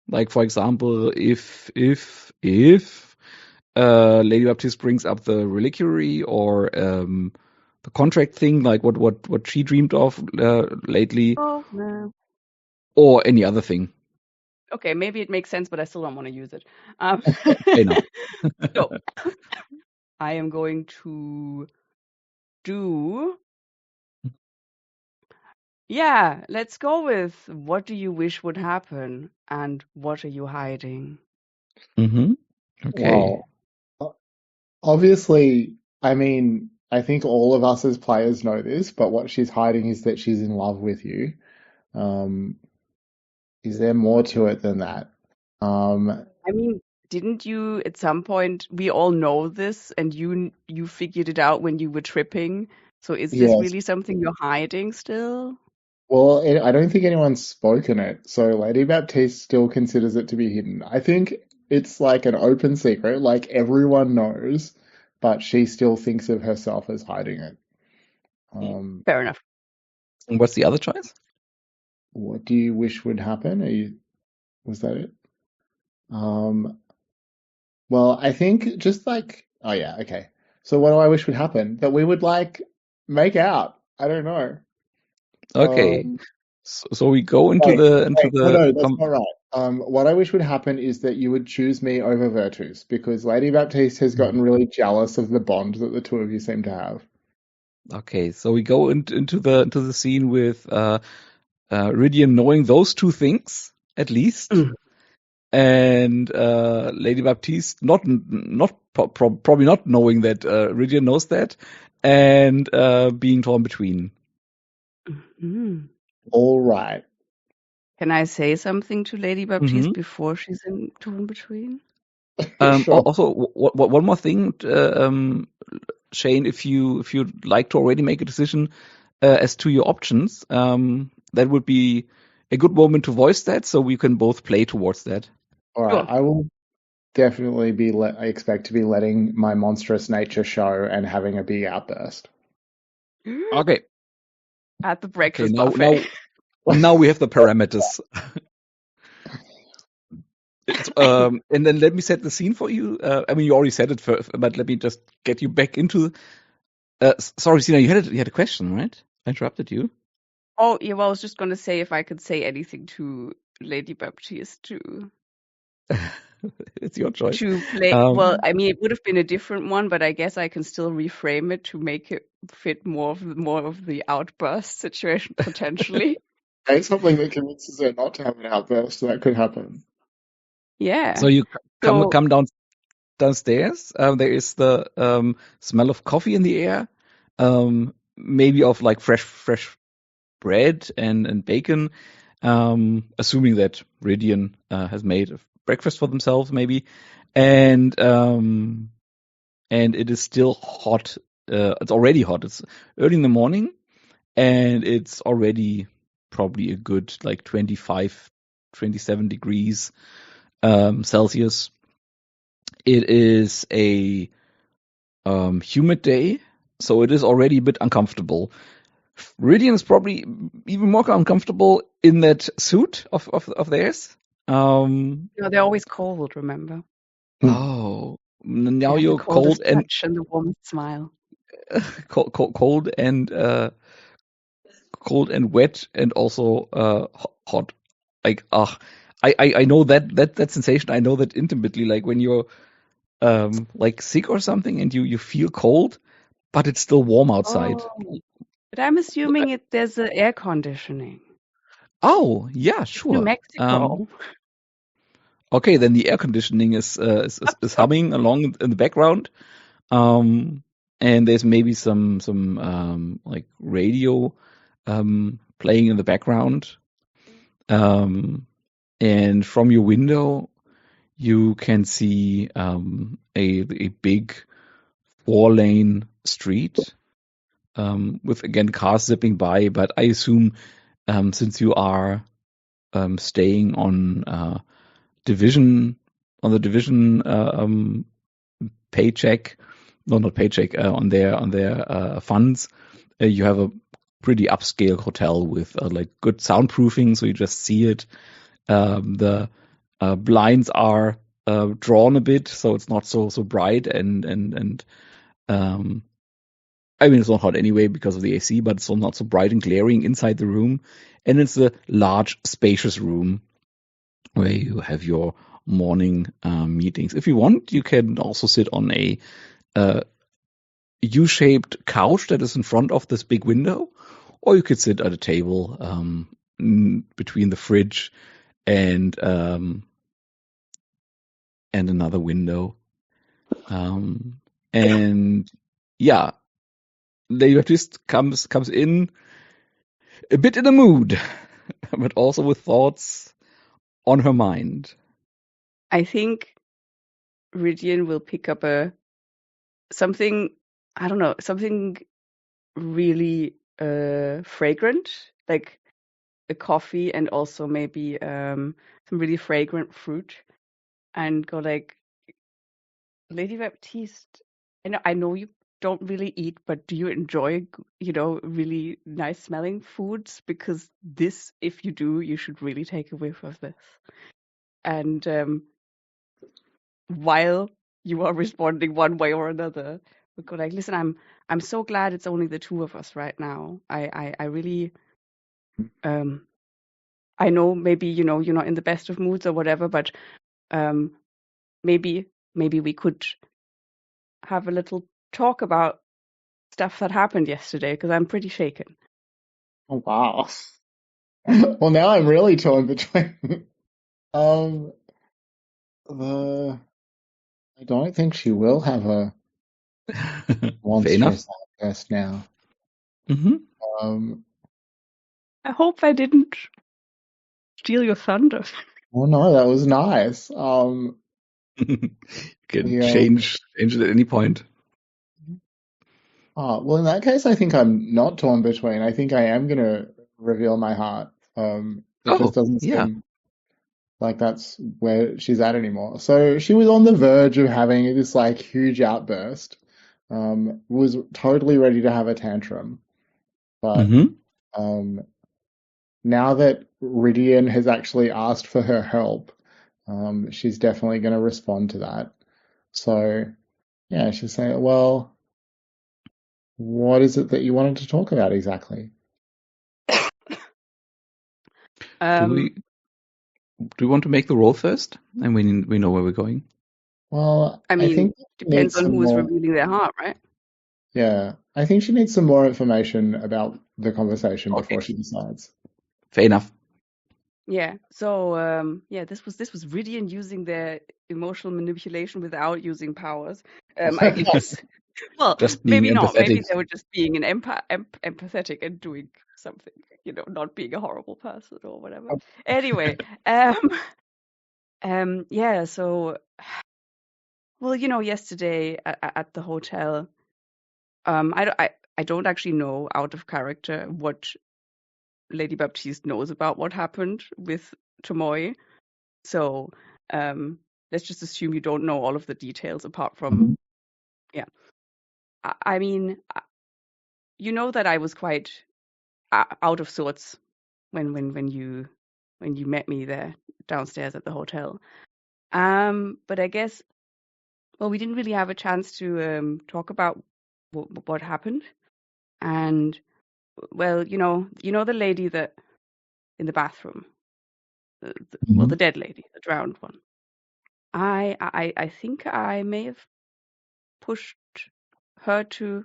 Like for example, if Lady Baptiste brings up the reliquary or the contract thing, like what she dreamed of lately, or any other thing. Okay, maybe it makes sense, but I still don't want to use it. So I am going to do. Yeah, let's go with what do you wish would happen and what are you hiding? Okay. Well, obviously, I mean, I think all of us as players know this, but what she's hiding is that she's in love with you. Is there more to it than that? I mean, didn't you at some point, we all know this, and you figured it out when you were tripping. So is this really something you're hiding still? Well, I don't think anyone's spoken it, so Lady Baptiste still considers it to be hidden. I think it's like an open secret, like everyone knows, but she still thinks of herself as hiding it. Fair enough. And what's the other choice? What do you wish would happen? Was that it? Well, I think just like, oh yeah, okay. So what do I wish would happen? That we would like make out. I don't know. Okay. So we go into No, that's not right. What I wish would happen is that you would choose me over Virtus, because Lady Baptiste has gotten really jealous of the bond that the two of you seem to have. Okay, so we go into the scene with Rydian knowing those two things at least, and Lady Baptiste probably not knowing that Rydian knows that, and being torn between. All right. Can I say something to Lady Baptiste before she's in torn between? Sure. Also, one more thing, Shane, if you'd like to already make a decision as to your options, that would be a good moment to voice that, so we can both play towards that. All right, I will definitely I expect to be letting my monstrous nature show and having a big outburst. Okay. At the breakfast buffet. Now we have the parameters. And then let me set the scene for you. I mean, you already said it, but let me just get you back into. Sorry, Sina, you had a question, right? I interrupted you. Oh, yeah. Well, I was just going to say if I could say anything to Lady Baptiste too. It's your choice. To play. Well, I mean, it would have been a different one, but I guess I can still reframe it to make it fit more of the outburst situation potentially. Say something that convinces her not to have an outburst. That could happen. Yeah. So you come downstairs. There is the smell of coffee in the air. Maybe of like fresh bread and bacon, assuming that Ridian has made a breakfast for themselves, maybe, and it is still hot. It's already hot. It's early in the morning, and it's already probably a good 25, 27 degrees Celsius. It is a humid day, so it is already a bit uncomfortable. Ridian is probably even more uncomfortable in that suit of theirs. They're always cold, remember? Oh, now They have you're the coldest cold and touch and the warmest smile. cold and wet and also hot. I know that sensation. I know that intimately. Like when you're sick or something and you feel cold, but it's still warm outside. Oh, but I'm assuming there's air conditioning. Oh, yeah, New sure. Mexico. Okay, then the air conditioning is humming along in the background. And there's maybe some radio playing in the background. And from your window you can see a big 4-lane street with again cars zipping by, but I assume since you are staying on the division paycheck, no, not paycheck, on their funds, you have a pretty upscale hotel with good soundproofing, so you just see it. The blinds are drawn a bit, so it's not so bright, and I mean, it's not hot anyway because of the AC, but it's not so bright and glaring inside the room. And it's a large, spacious room where you have your morning meetings. If you want, you can also sit on a U-shaped couch that is in front of this big window, or you could sit at a table between the fridge and another window. And yeah, the artist comes in a bit in a mood, but also with thoughts on her mind. I think Ridian will pick up something, I don't know, something really fragrant, like a coffee, and also maybe some really fragrant fruit, and go like, Lady Baptiste, I know you don't really eat, but do you enjoy, really nice smelling foods? Because this, if you do, you should really take a whiff of this. And while you are responding one way or another, we go like, listen, I'm so glad it's only the two of us right now. I really I know maybe you're not in the best of moods or whatever, but maybe we could have a little talk about stuff that happened yesterday, because I'm pretty shaken. Oh, wow. Well, now I'm really torn between. I don't think she will have a monstrous outburst now. Mm-hmm. I hope I didn't steal your thunder. Oh no, that was nice. You can change it at any point. Well, in that case, I think I'm not torn between. I think I am going to reveal my heart. It just doesn't seem like that's where she's at anymore. So she was on the verge of having this huge outburst. Was totally ready to have a tantrum, but now that Ridian has actually asked for her help, she's definitely going to respond to that. So yeah, she'll say, well, what is it that you wanted to talk about exactly? Do we want to make the roll first, and we know where we're going? Well, I mean, I think depends on who is revealing their heart, right? Yeah, I think she needs some more information about the conversation before she decides. Fair enough. Yeah. So this was Ridian using their emotional manipulation without using powers. I guess Well, just being maybe not. Maybe empathetic. they were just being an empathetic and doing something, not being a horrible person or whatever. Anyway, yeah. So, well, yesterday at the hotel, I don't actually know out of character what Lady Baptiste knows about what happened with Tomoe. So, let's just assume you don't know all of the details apart from, yeah. I mean, you know that I was quite out of sorts when you met me there downstairs at the hotel. But I guess, well, we didn't really have a chance to talk about what happened. And well, the lady that in the bathroom, well, the dead lady, the drowned one. I think I may have pushed her to,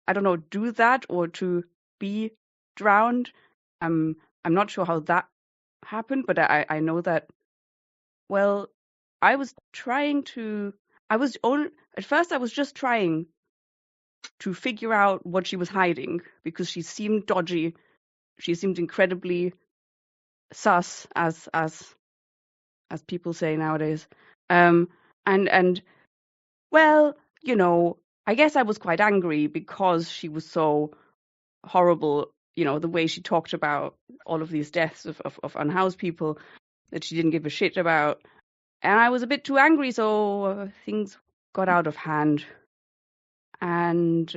I don't know, do that or to be drowned. I'm not sure how that happened, but I know that, well, I was trying to, at first I was just trying to figure out what she was hiding because she seemed dodgy. She seemed incredibly sus, as people say nowadays. And well, I guess I was quite angry because she was so horrible, the way she talked about all of these deaths of unhoused people that she didn't give a shit about. And I was a bit too angry, so things got out of hand. And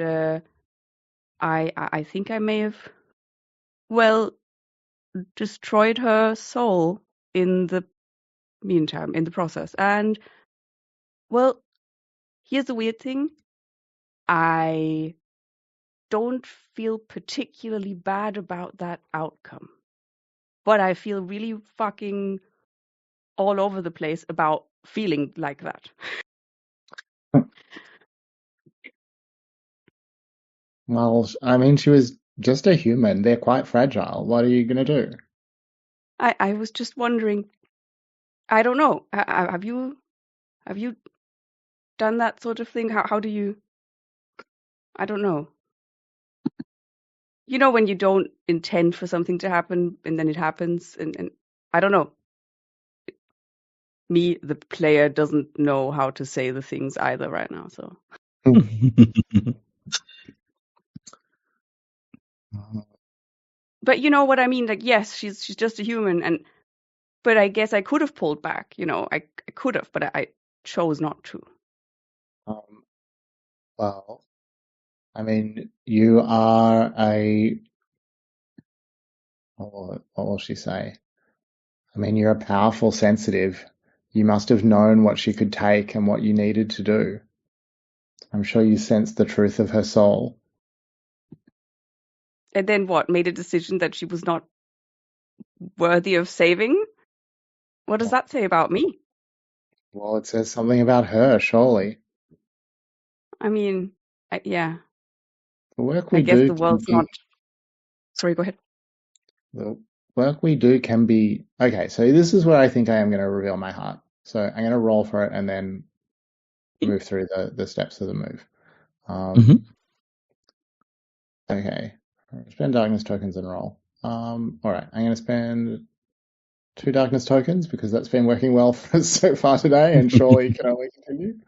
I think I may have, well, destroyed her soul in the meantime, in the process. And, well, here's the weird thing. I don't feel particularly bad about that outcome. But I feel really fucking all over the place about feeling like that. Well, I mean, she was just a human. They're quite fragile. What are you going to do? I was just wondering, I don't know, have you done that sort of thing? How do you, I don't know. When you don't intend for something to happen and then it happens, and I don't know. Me, the player, doesn't know how to say the things either right now, so. But you know what I mean? Like, yes, she's just a human, but I guess I could have pulled back. I could have, but I chose not to. Well, I mean, you are what will she say? I mean, you're a powerful sensitive. You must have known what she could take and what you needed to do. I'm sure you sensed the truth of her soul. And then what? Made a decision that she was not worthy of saving? What does that say about me? Well, it says something about her, surely. I mean, yeah. The work we I guess do the world's not. Sorry, go ahead. The work we do can be okay. So this is where I think I am going to reveal my heart. So I'm going to roll for it and then move through the steps of the move. Okay. Spend darkness tokens and roll. All right. I'm going to spend 2 darkness tokens because that's been working well for us so far today, and surely can only continue.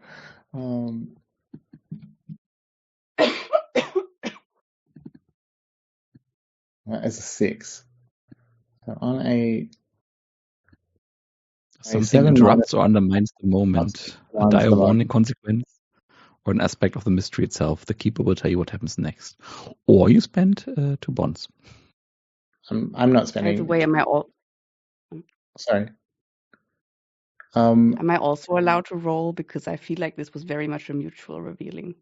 That is a 6. So on something interrupts or undermines the moment, a dire warning consequence, or an aspect of the mystery itself. The keeper will tell you what happens next. Or you spend 2 bonds. I'm not spending. By the way, am I all? Sorry. Am I also allowed to roll? Because I feel like this was very much a mutual revealing.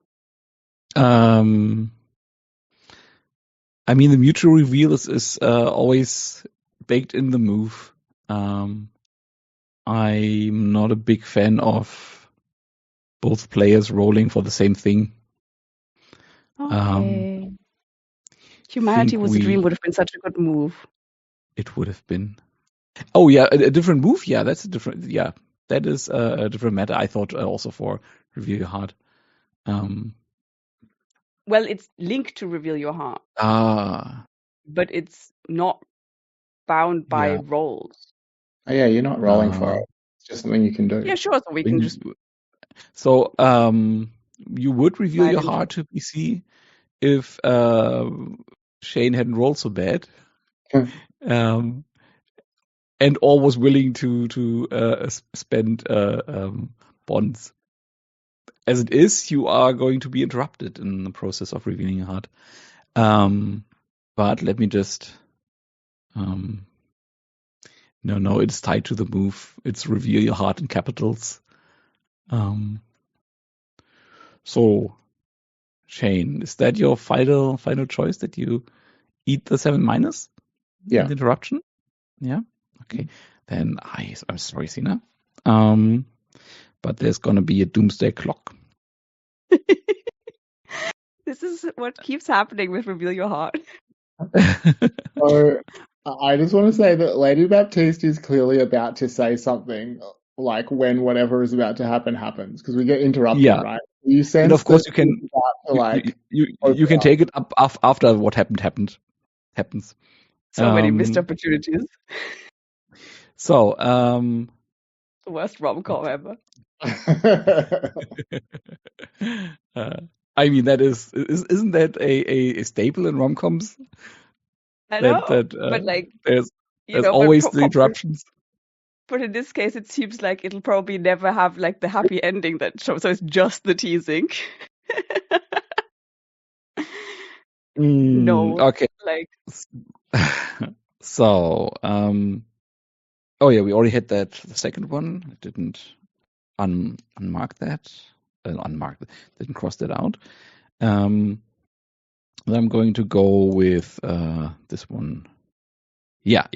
I mean, the mutual reveal is always baked in the move. I'm not a big fan of both players rolling for the same thing. Okay. Humanity was a dream would have been such a good move. It would have been. Oh yeah, a different move. Yeah, that's a different. Yeah, that is a different matter. I thought also for reveal your heart. Well, it's linked to Reveal Your Heart, but it's not bound by Yeah. rolls. Oh, yeah, you're not rolling for it. It's just something you can do. Yeah, sure. So we can just. So you would reveal slide your into heart to PC if Shane hadn't rolled so bad, and or was willing to spend bonds. As it is, you are going to be interrupted in the process of revealing your heart. But let me just. No, it's tied to the move. It's reveal your heart in capitals. So, Shane, is that your final choice that you eat the 7-? Yeah. The interruption? Yeah? Okay. Then I'm sorry, Sina. But there's gonna be a doomsday clock. This is what keeps happening with Reveal Your Heart. So I just want to say that Lady Baptiste is clearly about to say something like when whatever is about to happen happens, because we get interrupted, Yeah. right? You sense And of course that you can she's about to, you can take it up after what happens. So many missed opportunities. So The worst rom-com ever. I mean, isn't that a staple in rom-coms? I know, but like there's always the interruptions. But in this case, it seems like it'll probably never have like the happy ending that shows. So it's just the teasing. No. Okay. Like. So, oh yeah, we already had the second one. I didn't unmark that. Didn't cross that out. I'm going to go with this one. Yeah.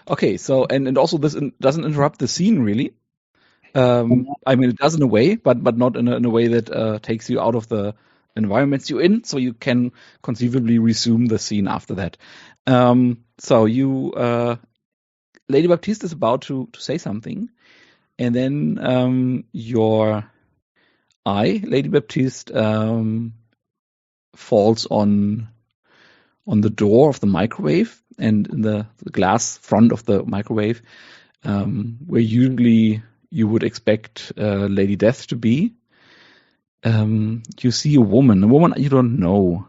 Okay, so and also this doesn't interrupt the scene really. I mean, it does in a way, but not in a way that takes you out of the environments you're in, so you can conceivably resume the scene after that. So you, Lady Baptiste is about to say something, and then your eye, Lady Baptiste, falls on the door of the microwave and in the glass front of the microwave, where usually you would expect Lady Death to be. You see a woman you don't know,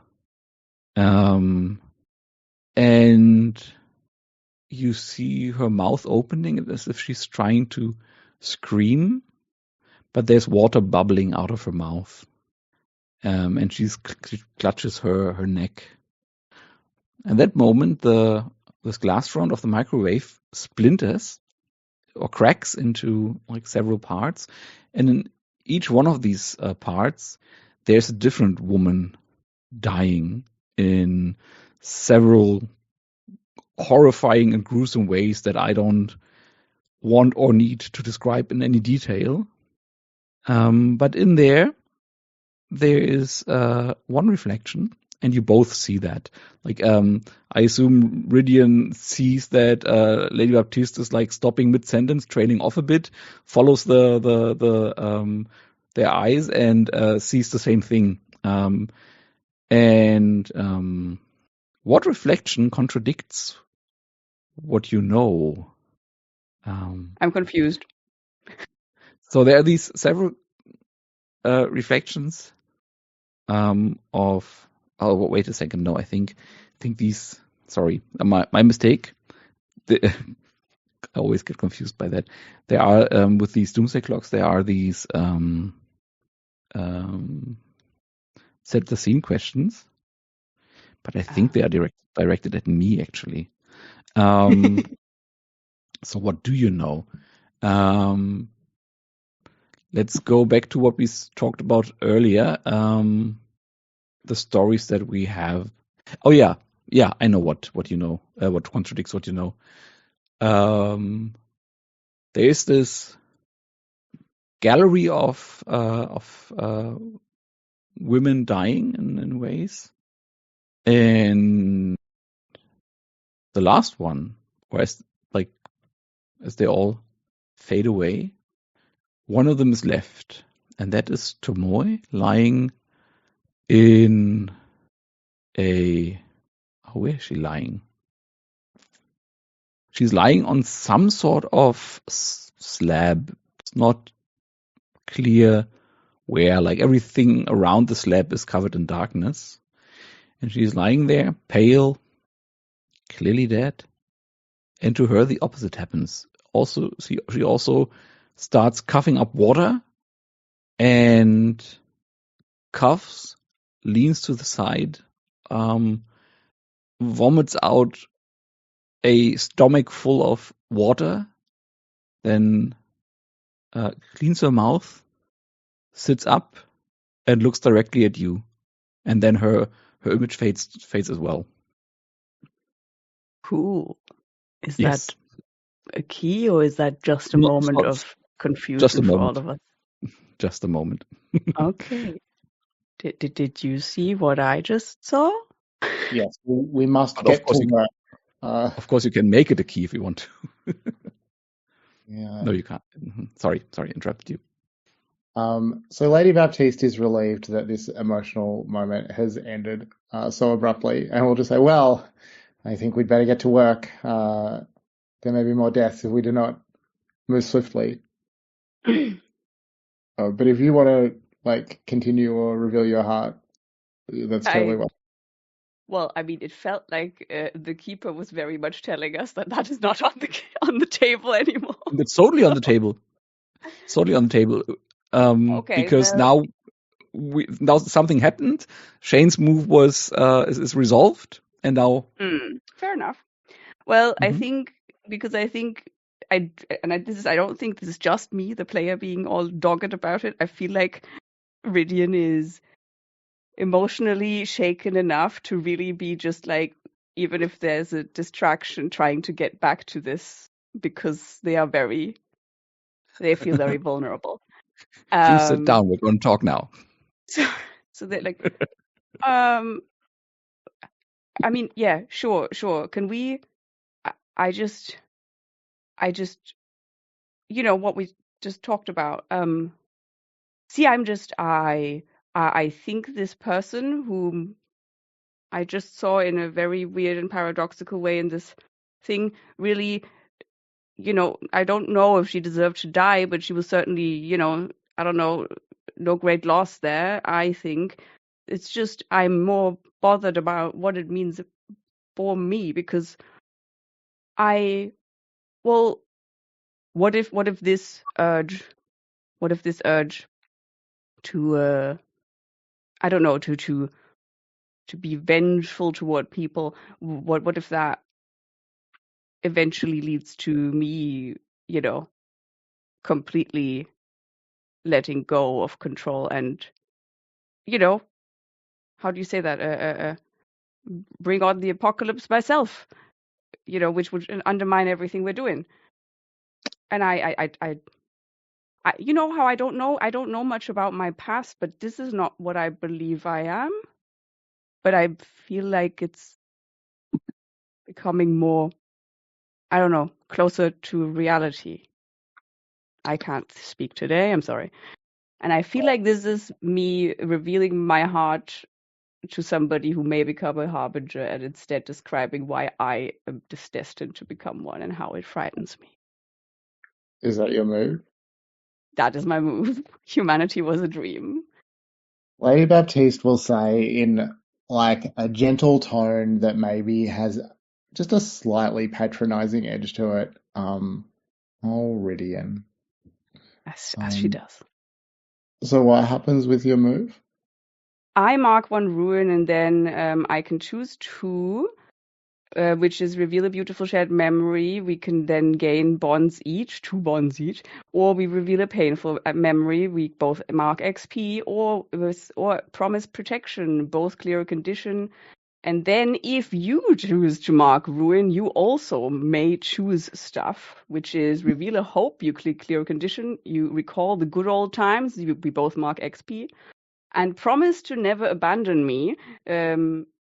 and you see her mouth opening as if she's trying to scream, but there's water bubbling out of her mouth, and she clutches her neck. At that moment, this glass front of the microwave splinters or cracks into like several parts, and in each one of these parts, there's a different woman dying in several horrifying and gruesome ways that I don't want or need to describe in any detail. But in there is one reflection, and you both see that. Like, I assume Rydian sees that Lady Baptiste is like stopping mid-sentence, trailing off a bit, follows their eyes, and sees the same thing. What reflection contradicts what you know? I'm confused. So there are these several reflections of. Oh, wait a second. No, I think these. Sorry, my mistake. I always get confused by that. There are with these doomsday clocks. There are these set the scene questions, but I think they are directed at me actually. So what do you know? Let's go back to what we talked about earlier. The stories that we have. Oh yeah, I know what you know. What contradicts what you know. There is this gallery of women dying in ways, and the last one, as they all fade away, one of them is left, and that is Tomoe lying in where is she lying? She's lying on some sort of slab. It's not clear where, like everything around the slab is covered in darkness. And she's lying there, pale, clearly dead. And to her, the opposite happens. Also, she also starts coughing up water and coughs, leans to the side, vomits out a stomach full of water, then cleans her mouth, sits up, and looks directly at you. And then her image fades as well. Cool. Is Yes. that a key, or is that just a No, moment it's of confusion just a for moment. all of us? Just a moment. Okay. Did you see what I just saw? Yes, we must But get of course to you, work. of course, you can make it a key if you want to. Yeah. No, you can't. Sorry, interrupted you. So Lady Baptiste is relieved that this emotional moment has ended so abruptly, and we'll just say, well, I think we'd better get to work. There may be more deaths if we do not move swiftly. But if you want to continue or reveal your heart, that's totally well. Well, I mean, it felt like the keeper was very much telling us that is not on the table anymore. It's totally on the table. It's totally on the table. Okay, Because well, now something happened. Shane's move is resolved, and now fair enough. Well, I Mhm. think because I think I don't think this is just me, the player, being all dogged about it. I feel like Rydian is emotionally shaken enough to really be just like, even if there's a distraction, trying to get back to this because they feel very vulnerable. Please sit down. We're going to talk now. So they're like, I mean, yeah, sure. Can we? I just, what we just talked about. See, I think this person whom I just saw in a very weird and paradoxical way in this thing really, I don't know if she deserved to die, but she was certainly, I don't know, no great loss there, I think. It's just I'm more bothered about what it means for me, because what if this urge to I don't know, to be vengeful toward people, what if that eventually leads to me, completely letting go of control and, how do you say that? Bring on the apocalypse myself, which would undermine everything we're doing. And you know how I don't know much about my past, but this is not what I believe I am. But I feel like it's becoming more, I don't know, closer to reality. I can't speak today, I'm sorry. And I feel like this is me revealing my heart to somebody who may become a harbinger, and instead describing why I am destined to become one and how it frightens me. Is that your move? That is my move. Humanity was a dream. Lady Baptiste will say in a gentle tone that maybe has just a slightly patronizing edge to it. Rydian. As she does. So what happens with your move? I mark one ruin, and then I can choose two, which is reveal a beautiful shared memory. We can then gain 2 bonds each, or we reveal a painful memory. We both mark XP, or promise protection, both clear a condition. And then if you choose to mark ruin, you also may choose stuff, which is reveal a hope, you click clear a condition, you recall the good old times, we both mark XP, and promise to never abandon me,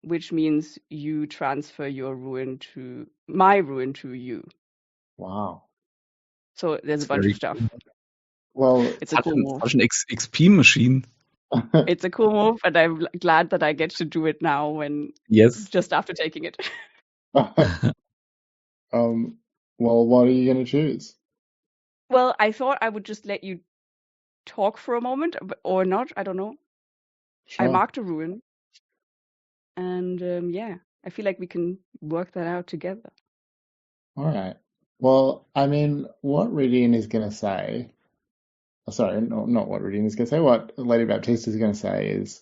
which means you transfer my ruin to you. Wow. So there's a bunch of stuff. Well, It's a cool move. Such an XP machine. It's a cool move, and I'm glad that I get to do it now Yes. just after taking it. Well, what are you going to choose? Well, I thought I would just let you talk for a moment, or not. I don't know. I Sure. marked a ruin, and yeah, I feel like we can work that out together. All right. Well, I mean, what Ridian is going to say, sorry, not what Ridian is going to say, what Lady Baptiste is going to say is,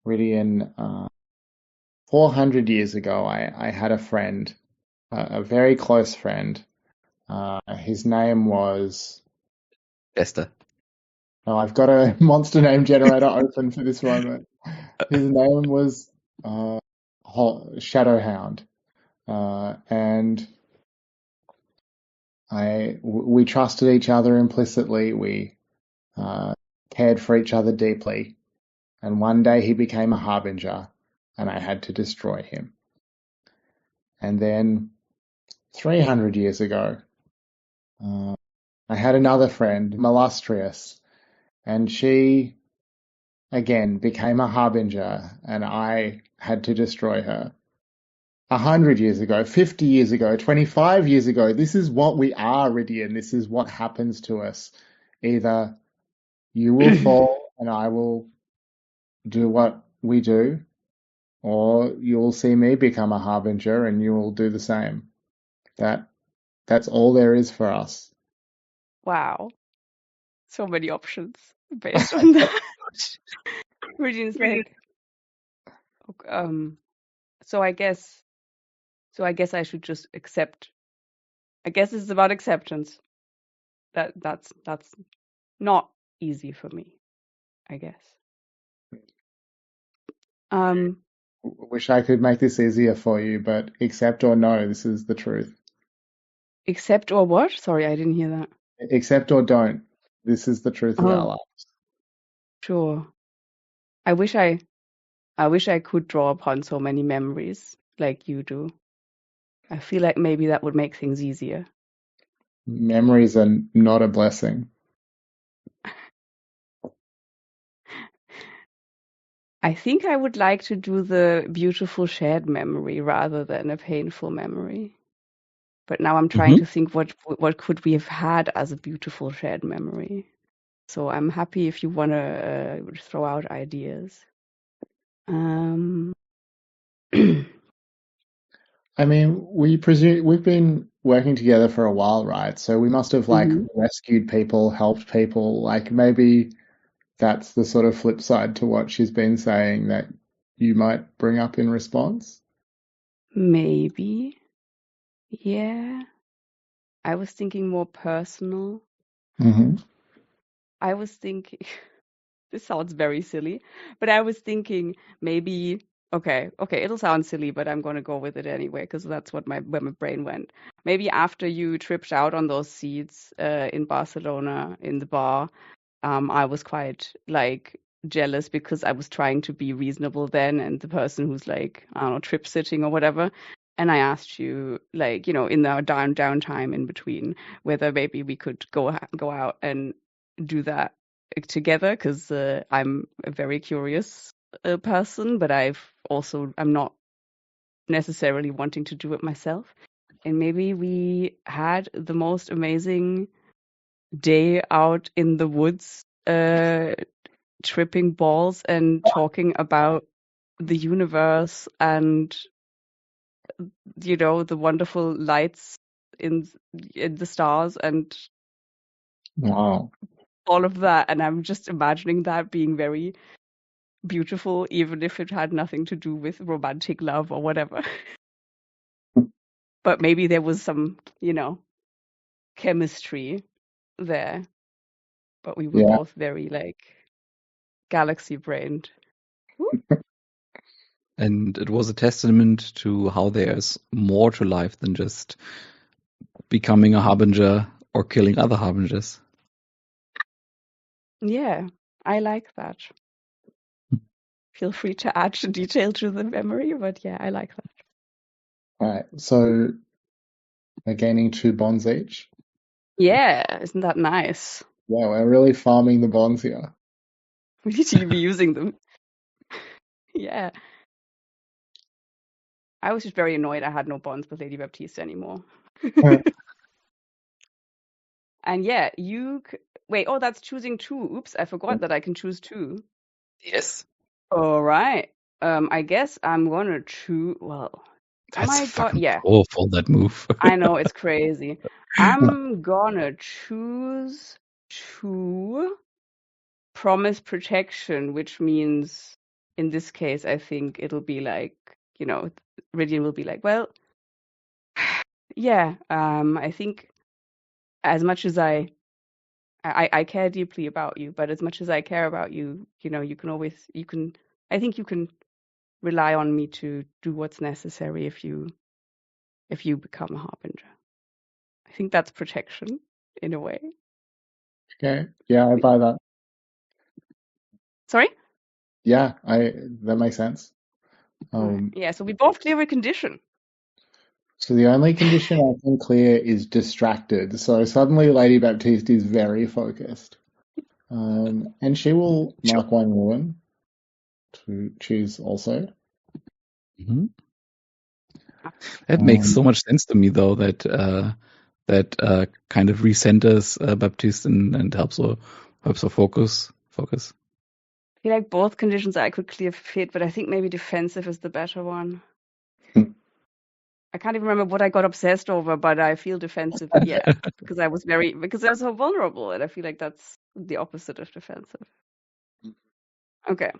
Ridian, 400 years ago, I had a friend, a very close friend. His name was, Esther. oh, I've got a monster name generator open for this moment. His name was Shadowhound. And we trusted each other implicitly. We cared for each other deeply. And one day he became a harbinger, and I had to destroy him. And then 300 years ago, I had another friend, Malustrious, and she again became a harbinger, and I had to destroy her. 100 years ago, 50 years ago, 25 years ago, this is what we are, Ridian. This is what happens to us. Either you will fall and I will do what we do, or you'll see me become a harbinger and you will do the same. That's all there is for us. Wow, so many options based on that. Rudian's like, so I guess I should just accept. I guess it's about acceptance. That's not easy for me, I guess. Wish I could make this easier for you, but accept or no, this is the truth. Accept or what? Sorry, I didn't hear that. Accept or don't, this is the truth of our lives. Sure. I wish I could draw upon so many memories like you do. I feel like maybe that would make things easier. Memories are not a blessing. I think I would like to do the beautiful shared memory rather than a painful memory. But now I'm trying to think what could we have had as a beautiful shared memory. So I'm happy if you want to throw out ideas. I mean, we've been working together for a while, right? So we must have like rescued people, helped people. Like maybe that's the sort of flip side to what she's been saying that you might bring up in response. Maybe. Yeah. I was thinking more personal. I was thinking, this sounds very silly, but I was thinking maybe, okay, it'll sound silly, but I'm going to go with it anyway, because that's where my brain went. Maybe after you tripped out on those seats in Barcelona in the bar, I was quite like jealous because I was trying to be reasonable then, and the person who's like, I don't know, trip sitting or whatever. And I asked you, like, in our downtime in between, whether maybe we could go out and do that together, because I'm a very curious person, but I'm not necessarily wanting to do it myself. And maybe we had the most amazing day out in the woods, tripping balls and talking about the universe and the wonderful lights in the stars and Wow. all of that. And I'm just imagining that being very beautiful, even if it had nothing to do with romantic love or whatever. But maybe there was some, chemistry there. But we were both very like galaxy brained. And it was a testament to how there's more to life than just becoming a harbinger or killing other harbingers. Yeah, I like that. Feel free to add detail to the memory, but yeah, I like that. All right, so we're gaining 2 bonds each. Yeah, isn't that nice? Yeah, we're really farming the bonds here. We need to be using them. Yeah. I was just very annoyed I had no bonds with Lady Baptiste anymore. And yeah, wait, oh, that's choosing 2. Oops, I forgot that I can choose 2. Yes. All right. I guess I'm gonna choose. Well, That's fucking yeah. powerful, that move. I know, it's crazy. I'm gonna choose 2 promise protection, which means in this case, I think it'll be like, Rydian will be like, well, yeah, I think as much as I care deeply about you, but as much as I care about you, I think you can rely on me to do what's necessary if you become a harbinger. I think that's protection in a way. Okay. Yeah, I buy that. Sorry? Yeah, that makes sense. Right. Yeah, so we both clear a condition. So the only condition I can clear is distracted. So suddenly Lady Baptiste is very focused. And she will mark 1 ruin to choose also. Mm-hmm. That makes so much sense to me, though, that kind of recenters Baptiste and helps her focus. I feel like both conditions I could clear fit, but I think maybe defensive is the better one. I can't even remember what I got obsessed over, but I feel defensive, yeah, because I was so vulnerable, and I feel like that's the opposite of defensive. Okay.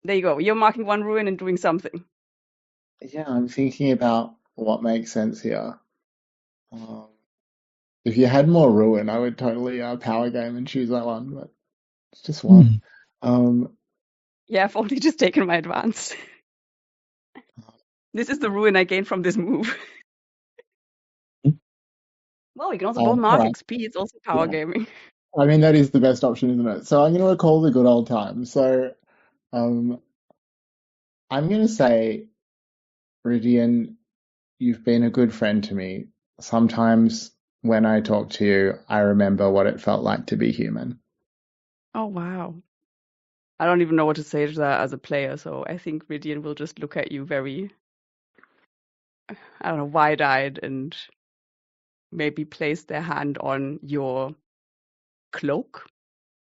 There you go. You're marking 1 ruin and doing something. Yeah, I'm thinking about what makes sense here. If you had more ruin, I would totally power game and choose that one, but it's just 1. Yeah, I've only just taken my advance. This is the ruin I gained from this move. Well, we can also both mark right. XP. It's also power gaming. I mean, that is the best option, isn't it? So I'm going to recall the good old times. So I'm going to say, Rydian, you've been a good friend to me. Sometimes when I talk to you, I remember what it felt like to be human. Oh, wow. I don't even know what to say to that as a player, so I think Rydian will just look at you very, I don't know, wide-eyed and maybe place their hand on your cloak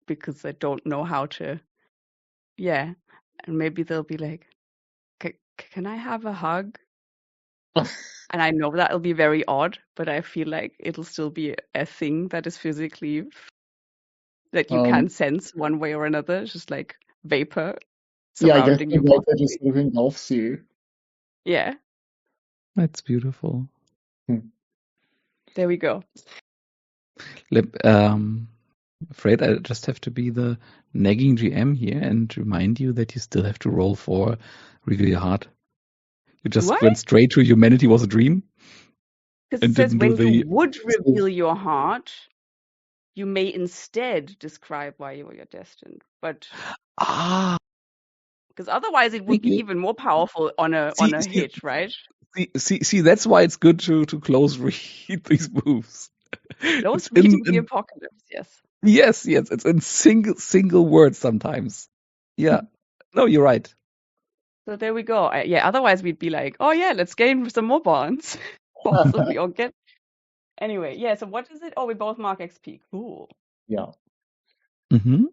because I don't know how to. Yeah. And maybe they'll be like, can I have a hug? And I know that'll be very odd, but I feel like it'll still be a thing that is physically that you can sense one way or another. It's just like vapor Yeah, I guess surrounding the you. vapor just sort of engulfs you. Yeah. That's beautiful. There we go. Afraid I just have to be the nagging GM here and remind you that you still have to roll for reveal your heart. You just went straight to humanity was a dream. Because it says when you would reveal your heart, you may instead describe why you were destined. But because otherwise it would be even more powerful on a hit, right? See, that's why it's good to close read these moves. Close reading the apocalypse, yes. Yes, it's in single words sometimes. Yeah, no, you're right. So there we go. Yeah, otherwise we'd be like, oh yeah, let's gain some more bonds, possibly, or get. Anyway, yeah. So what is it? Oh, we both mark XP. Cool. Yeah. Mm-hmm.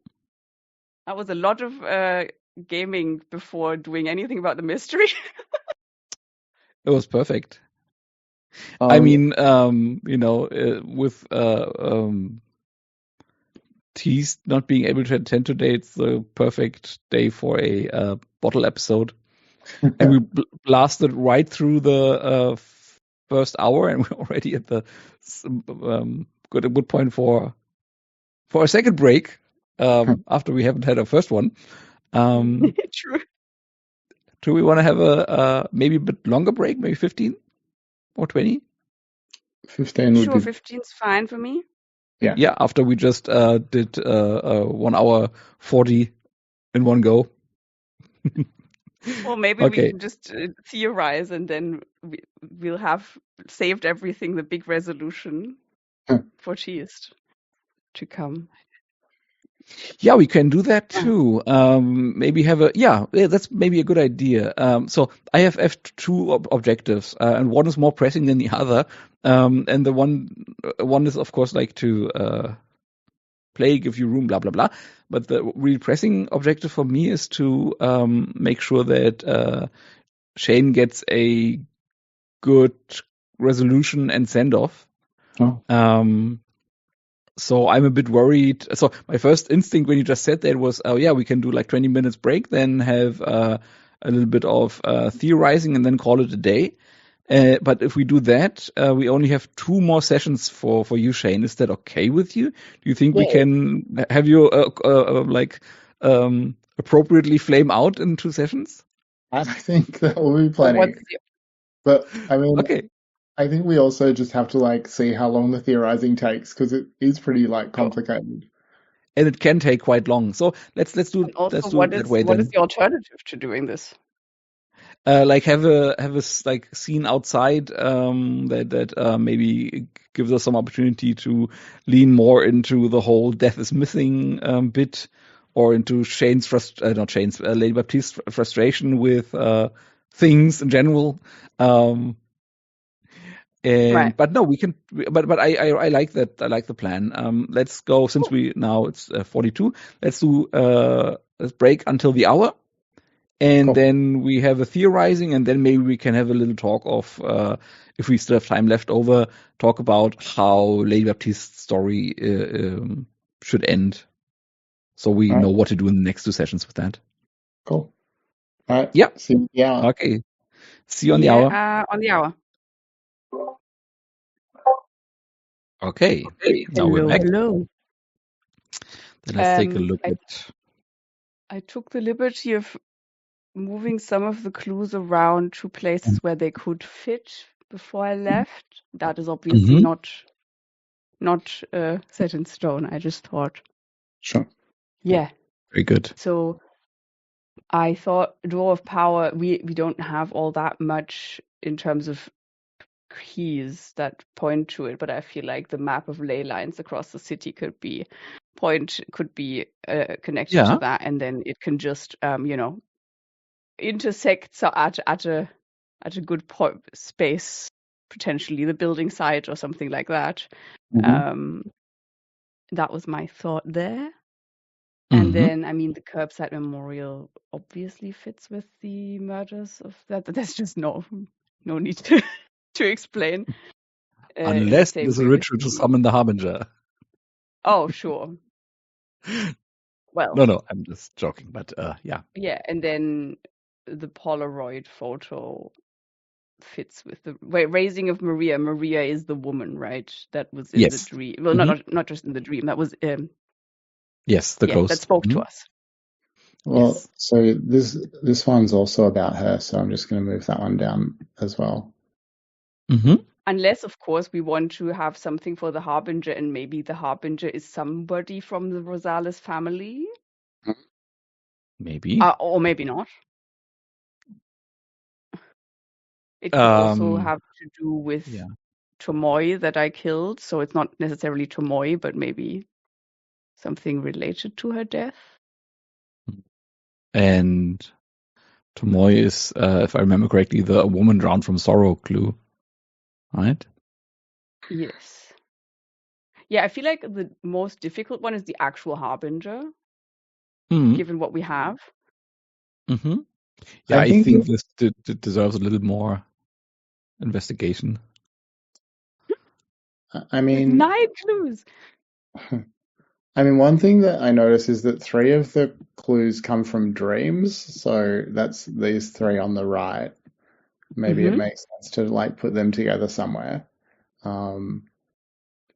That was a lot of gaming before doing anything about the mystery. It was perfect. I mean, with Tease not being able to attend today, it's the perfect day for a bottle episode. And we blasted right through the first hour, and we're already at the good point for a second break after we haven't had our first one. True. Do we want to have a maybe a bit longer break, maybe 15 or 20? 15 would be... 15's fine for me. Yeah. After we just did 1 hour 40 in one go. Well, maybe we can just theorize, and then we'll have saved everything, the big resolution for Teased to come. Yeah, we can do that too. Maybe have that's maybe a good idea. So I have two objectives, and one is more pressing than the other. And the one is of course like to play, give you room, blah blah blah. But the real pressing objective for me is to make sure that Shane gets a good resolution and send off. Oh. So I'm a bit worried. So my first instinct when you just said that was, oh yeah, we can do like 20 minutes break, then have a little bit of theorizing and then call it a day. But if we do that, we only have 2 more sessions for you, Shane. Is that okay with you? Do you think we can have you appropriately flame out in 2 sessions? I think that will be plenty. But I mean, okay. I think we also just have to like see how long the theorizing takes because it is pretty like complicated. And it can take quite long. So let's do it that way then. What is the alternative to doing this? Like have a like scene outside that maybe gives us some opportunity to lean more into the whole death is missing bit, or into Shane's Lady Baptiste's frustration with things in general. Right. But no, we can. But I like that. I like the plan. Let's go since it's 42. Let's do let's break until the hour. And then we have a theorizing, and then maybe we can have a little talk of, if we still have time left over, talk about how Lady Baptiste's story should end. So we know what to do in the next 2 sessions with that. Cool. All right. Yeah. See you. Yeah. Okay. See you on the hour. On the hour. Okay. Now we're back. Hello. Then let's take a look at. I took the liberty of moving some of the clues around to places where they could fit before I left. That is obviously not set in stone. I just thought. Sure. Yeah. Very good. So I thought Door of Power, we don't have all that much in terms of keys that point to it, but I feel like the map of ley lines across the city could be connected to that, and then it can just intersect at a good space, potentially the building site or something like that. That was my thought there. And then, I mean, the Curbside Memorial obviously fits with the murders of that. There's just no need to explain. Unless there's a ritual to summon the Harbinger. Oh, sure. Well, no, I'm just joking, but yeah. Yeah, and then the Polaroid photo fits with the raising of Maria. Maria is the woman, right? That was in the dream. Well, not just in the dream. That was yes, the ghost that spoke to us. Well, so this one's also about her, so I'm just going to move that one down as well. Unless, of course, we want to have something for the Harbinger, and maybe the Harbinger is somebody from the Rosales family. Maybe. Or maybe not. It could also have to do with Tomoe that I killed, so it's not necessarily Tomoe, but maybe something related to her death. And Tomoe is, if I remember correctly, the woman drowned from sorrow clue, right? Yes. Yeah, I feel like the most difficult one is the actual Harbinger, given what we have. Yeah, I think this deserves a little more investigation. I mean, 9 clues. I mean, one thing that I notice is that 3 of the clues come from dreams, so that's these 3 on the right. Maybe it makes sense to like put them together somewhere, and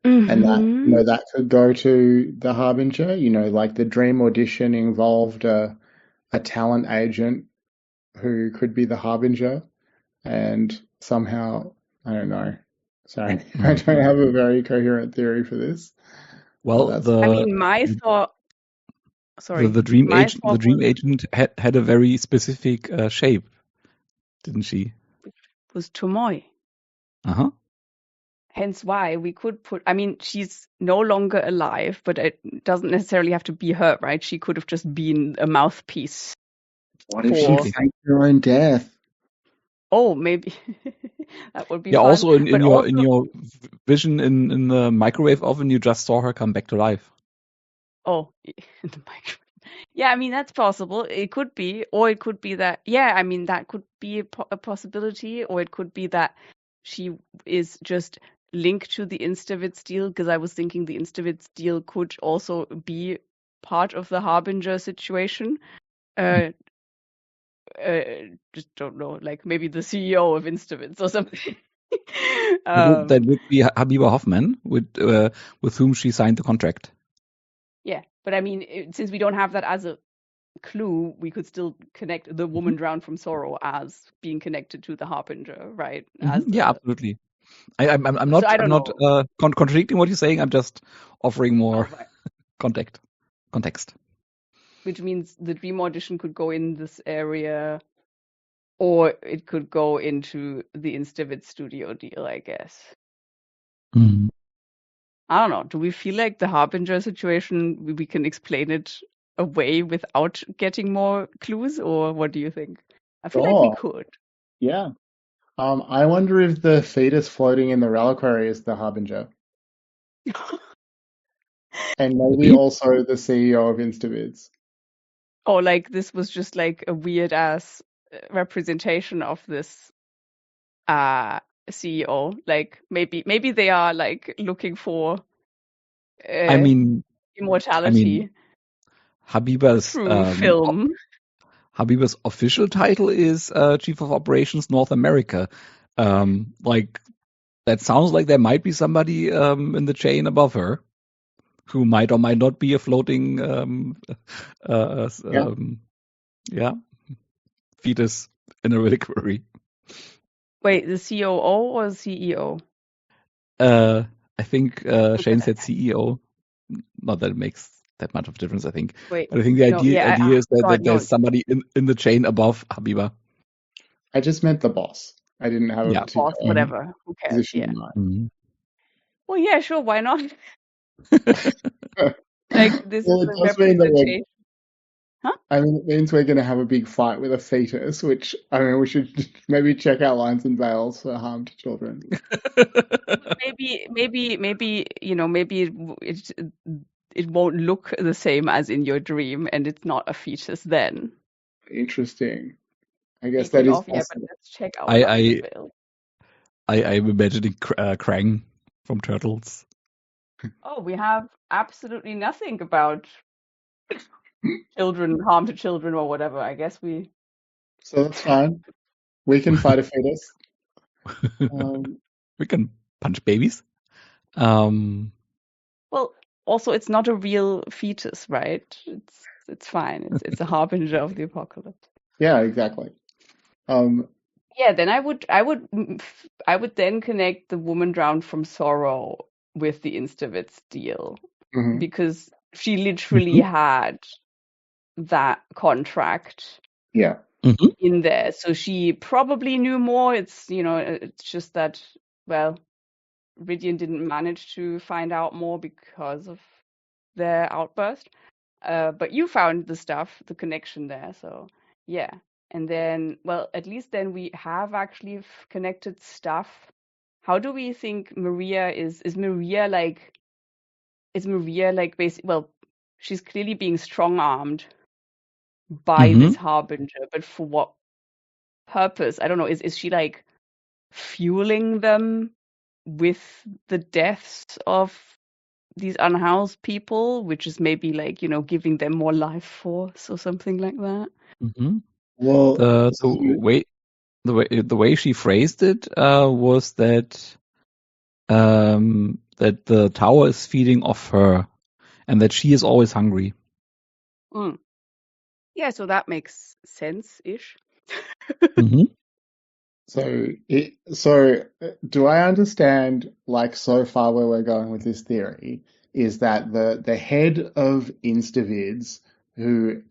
that that could go to the Harbinger. Like the dream audition involved a talent agent who could be the Harbinger, and somehow I don't know. Sorry, I don't have a very coherent theory for this. Well, I mean, my thought. Sorry, the dream agent had a very specific shape, didn't she? Was Tomoe. hence why we could put, I mean, she's no longer alive, but it doesn't necessarily have to be her, right? She could have just been a mouthpiece. What if she faked her own death? Oh, maybe that would be Yeah, fun. also in But your vision in the microwave oven, you just saw her come back to life. Oh, in the microwave. Yeah, I mean, that's possible. It could be, or it could be that, yeah, I mean, that could be a possibility, or it could be that she is just linked to the Instavits deal, because I was thinking the Instavits deal could also be part of the Harbinger situation. Just don't know, like maybe the CEO of Instavits or something. That would be Habiba Hoffman, with whom she signed the contract. Yeah, but I mean, since we don't have that as a clue, we could still connect the woman drowned from sorrow as being connected to the Harbinger, right? Yeah, absolutely. I'm not, so I'm not contradicting what you're saying. I'm just offering more context. Which means the Dream Audition could go in this area, or it could go into the Instavit studio deal, I guess. Mm-hmm. I don't know. Do we feel like the Harbinger situation, we can explain it away without getting more clues, or what do you think? I feel like we could. Yeah. I wonder if the fetus floating in the reliquary is the Harbinger. And maybe also the CEO of Instavids. Oh, like this was just like a weird ass representation of this CEO. Like maybe they are like looking for I mean immortality. Habiba's through film. Habiba's official title is Chief of Operations North America. Like that sounds like there might be somebody in the chain above her who might or might not be a floating fetus in a reliquary. Wait, the COO or the CEO? I think Shane said CEO. Not that it makes that much of a difference, I think. Wait, but I think the idea is that there's somebody in the chain above Habiba. I just meant the boss. I didn't have a particular boss, whatever. Who cares? position Yeah. in mind. Mm-hmm. Well, yeah, sure. Why not? Like this well, is a representation. Huh? I mean, it means we're going to have a big fight with a fetus, which, I mean, we should maybe check out Lines and Veils for harm to children. maybe, you know, maybe it won't look the same as in your dream, and it's not a fetus then. Interesting. I guess that is possible. Yeah, but let's check out I'm imagining Krang from Turtles. Oh, we have absolutely nothing about children, harm to children or whatever. I guess we... So that's fine. We can fight a fetus. We can punch babies. Well, also it's not a real fetus, right? It's fine. It's a harbinger of the apocalypse. Yeah, exactly. Yeah, then I would then connect the woman drowned from sorrow with the Instavits deal, because she literally had that contract in there, so she probably knew more. It's, you know, it's just that, well, Ridian didn't manage to find out more because of their outburst, but you found the stuff, the connection there, so yeah. And then, well, at least then we have actually connected stuff. How do we think Maria is Maria like basically, well, she's clearly being strong-armed by this harbinger, but for what purpose? I don't know. Is she like fueling them with the deaths of these unhoused people, which is maybe like, you know, giving them more life force or something like that? Well, the way she phrased it was that that the tower is feeding off her, and that she is always hungry. Yeah, so that makes sense-ish. So do I understand, like, so far where we're going with this theory is that the head of Instavids, who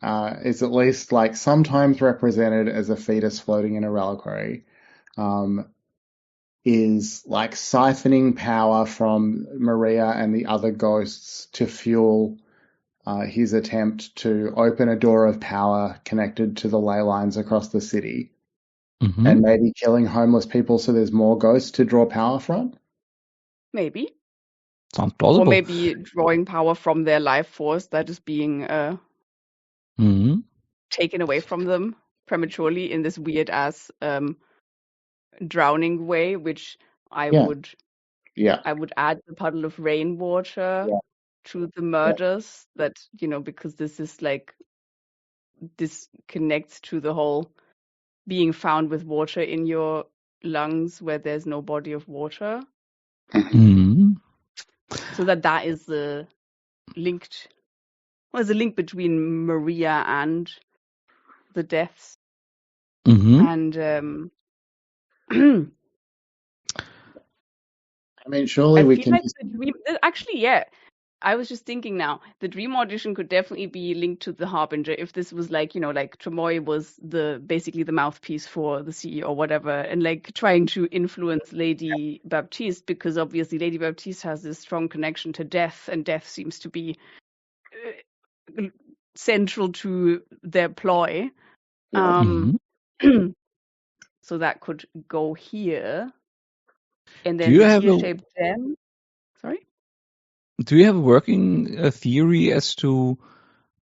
is at least like sometimes represented as a fetus floating in a reliquary, is like siphoning power from Maria and the other ghosts to fuel his attempt to open a door of power connected to the ley lines across the city, and maybe killing homeless people so there's more ghosts to draw power from? Maybe. Sounds plausible. Or maybe drawing power from their life force that is being taken away from them prematurely in this weird ass drowning way, which I would add the puddle of rainwater to the murders, that, because this is like, this connects to the whole being found with water in your lungs where there's no body of water. So that is the linked. Well, there's a link between Maria and the deaths. And I mean, surely we can. Like the dream, actually, yeah. I was just thinking now, the dream audition could definitely be linked to the Harbinger if this was like, like Tremoi was basically the mouthpiece for the CEO or whatever, and like trying to influence Lady Baptiste, because obviously Lady Baptiste has this strong connection to death, and death seems to be central to their ploy. So that could go here. And then the tear-shaped gem. Sorry? Do you have a working theory as to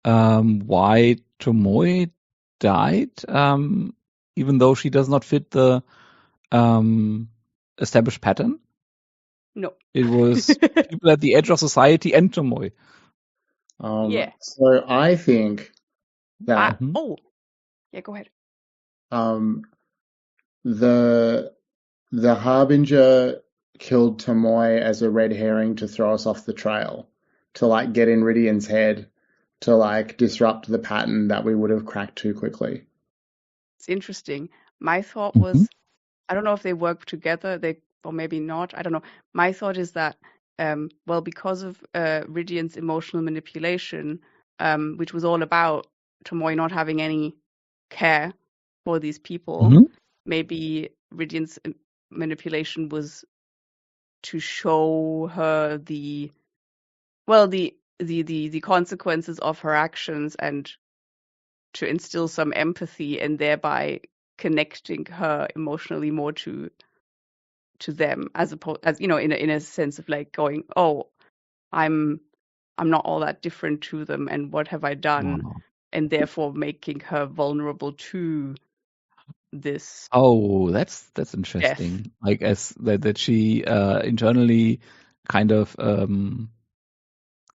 why Tremoi died, even though she does not fit the established pattern? No. It was people at the edge of society and Tremoi. So I think that... yeah, go ahead. The Harbinger killed Tremoi as a red herring to throw us off the trail, to like get in Rydian's head, to like disrupt the pattern that we would have cracked too quickly. It's interesting. My thought was, I don't know if they work together, or maybe not. I don't know. My thought is that, because of Rydian's emotional manipulation, which was all about Tremoi not having any care for these people, maybe Rydian's manipulation was to show her the consequences of her actions and to instill some empathy, and thereby connecting her emotionally more to them, as opposed, as in a sense of like going, oh, I'm not all that different to them, and what have I done, and therefore making her vulnerable to this. Oh, that's interesting. Death. Like as that she internally kind of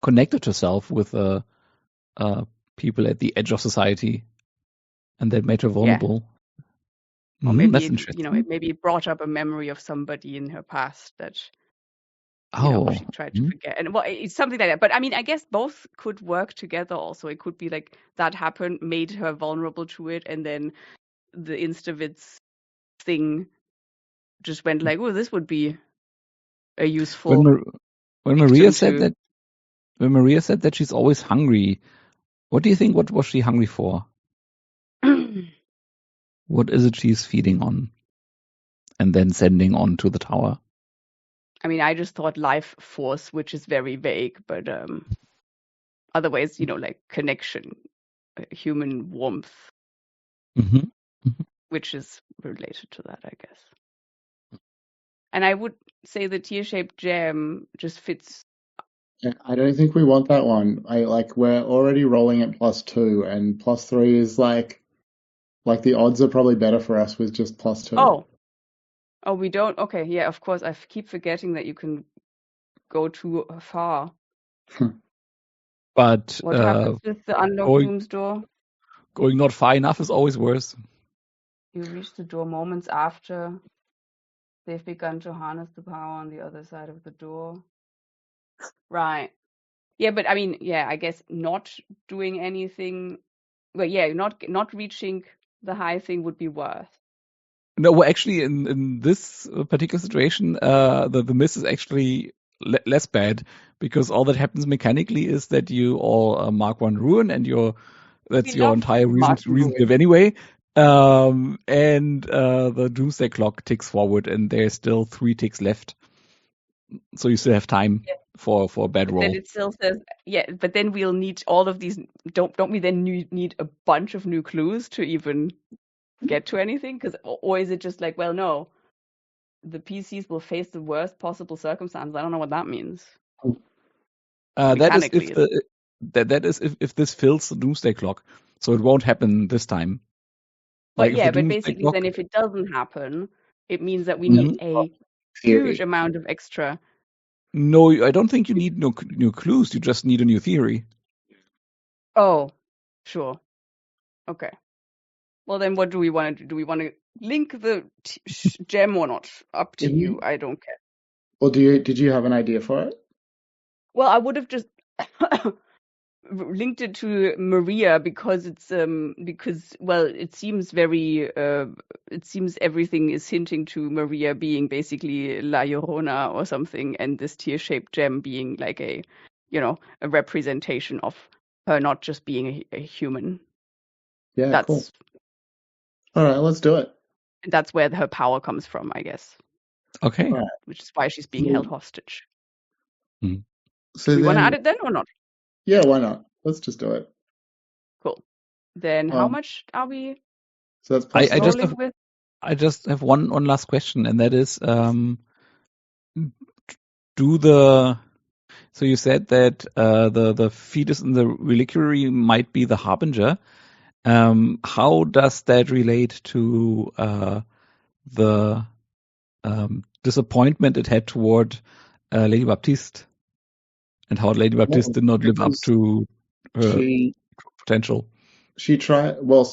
connected herself with people at the edge of society, and that made her vulnerable. Yeah. Or maybe that's interesting. maybe it brought up a memory of somebody in her past that she tried to forget, and it's something like that. But I mean, I guess both could work together. Also, it could be like that happened, made her vulnerable to it, and then the Instavits thing just went like, oh, this would be a useful. When Maria said that she's always hungry, what do you think? What was she hungry for? What is it she's feeding on, and then sending on to the tower? I mean, I just thought life force, which is very vague, but otherwise, like connection, human warmth. Which is related to that, I guess. And I would say the tear-shaped gem just fits. I don't think we want that one. We're already rolling at +2, and +3 is like the odds are probably better for us with just +2. Oh, we don't. Okay, yeah, of course. I keep forgetting that you can go too far. But what happens with the unlocked room's door? Going not far enough is always worse. You reach the door moments after they've begun to harness the power on the other side of the door. Right. Yeah, but I mean, I guess not doing anything. Well, not reaching the high thing would be worse. No, well, actually, in this particular situation, the miss is actually less bad, because all that happens mechanically is that you all mark one ruin, and that's your entire reason to live anyway. And the doomsday clock ticks forward, and there's still 3 ticks left. So you still have time for a bad roll. Then it still says, but then we'll need all of these. Don't we then need a bunch of new clues to even get to anything? Or is it just like, well, no, the PCs will face the worst possible circumstances? I don't know what that means. That is if this fills the doomsday clock, so it won't happen this time. But basically, then if it doesn't happen, it means that we need a huge amount of extra. No, I don't think you need new clues. You just need a new theory. Oh, sure. Okay. Well, then what do we want to do? Do we want to link the gem or not? Up to you. I don't care. Well, did you have an idea for it? Well, I would have just linked it to Maria because it seems it seems everything is hinting to Maria being basically La Llorona or something, and this tear-shaped gem being like a representation of her not just being a human. Yeah, cool. All right, let's do it. And that's where her power comes from, I guess. Okay. Right. Which is why she's being held hostage. So do we want to add it then or not? Yeah, why not? Let's just do it. Cool. Then how much are we rolling with? I just have one last question, and that is, so you said that the fetus in the reliquary might be the harbinger. How does that relate to the disappointment it had toward Lady Baptiste, and how Lady Baptiste did not live up to her potential? She tried. Well,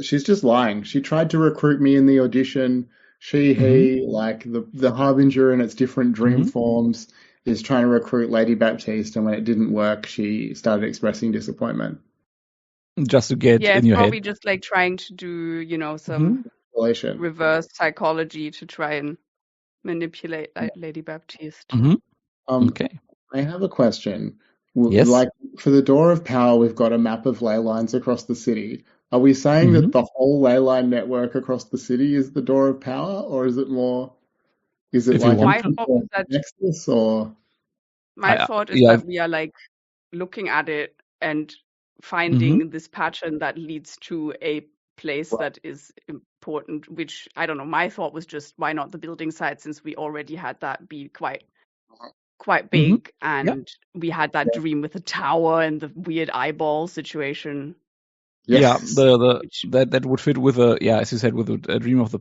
she's just lying. She tried to recruit me in the audition. He, like the harbinger in its different dream forms, is trying to recruit Lady Baptiste, and when it didn't work, she started expressing disappointment. Just to get in your head. Probably just like trying to do, some reverse psychology to try and manipulate Lady Baptiste. Okay. I have a question. Yes. Like for the Door of Power, we've got a map of ley lines across the city. Are we saying that the whole ley line network across the city is the Door of Power, or is it more? Is it like a nexus, or? My thought is that we are like looking at it and finding this pattern that leads to a place that is important, which I don't know. My thought was just, why not the building site, since we already had that be quite big, and we had that dream with the tower and the weird eyeball situation. Yes. Yeah, that would fit with as you said, with a dream of the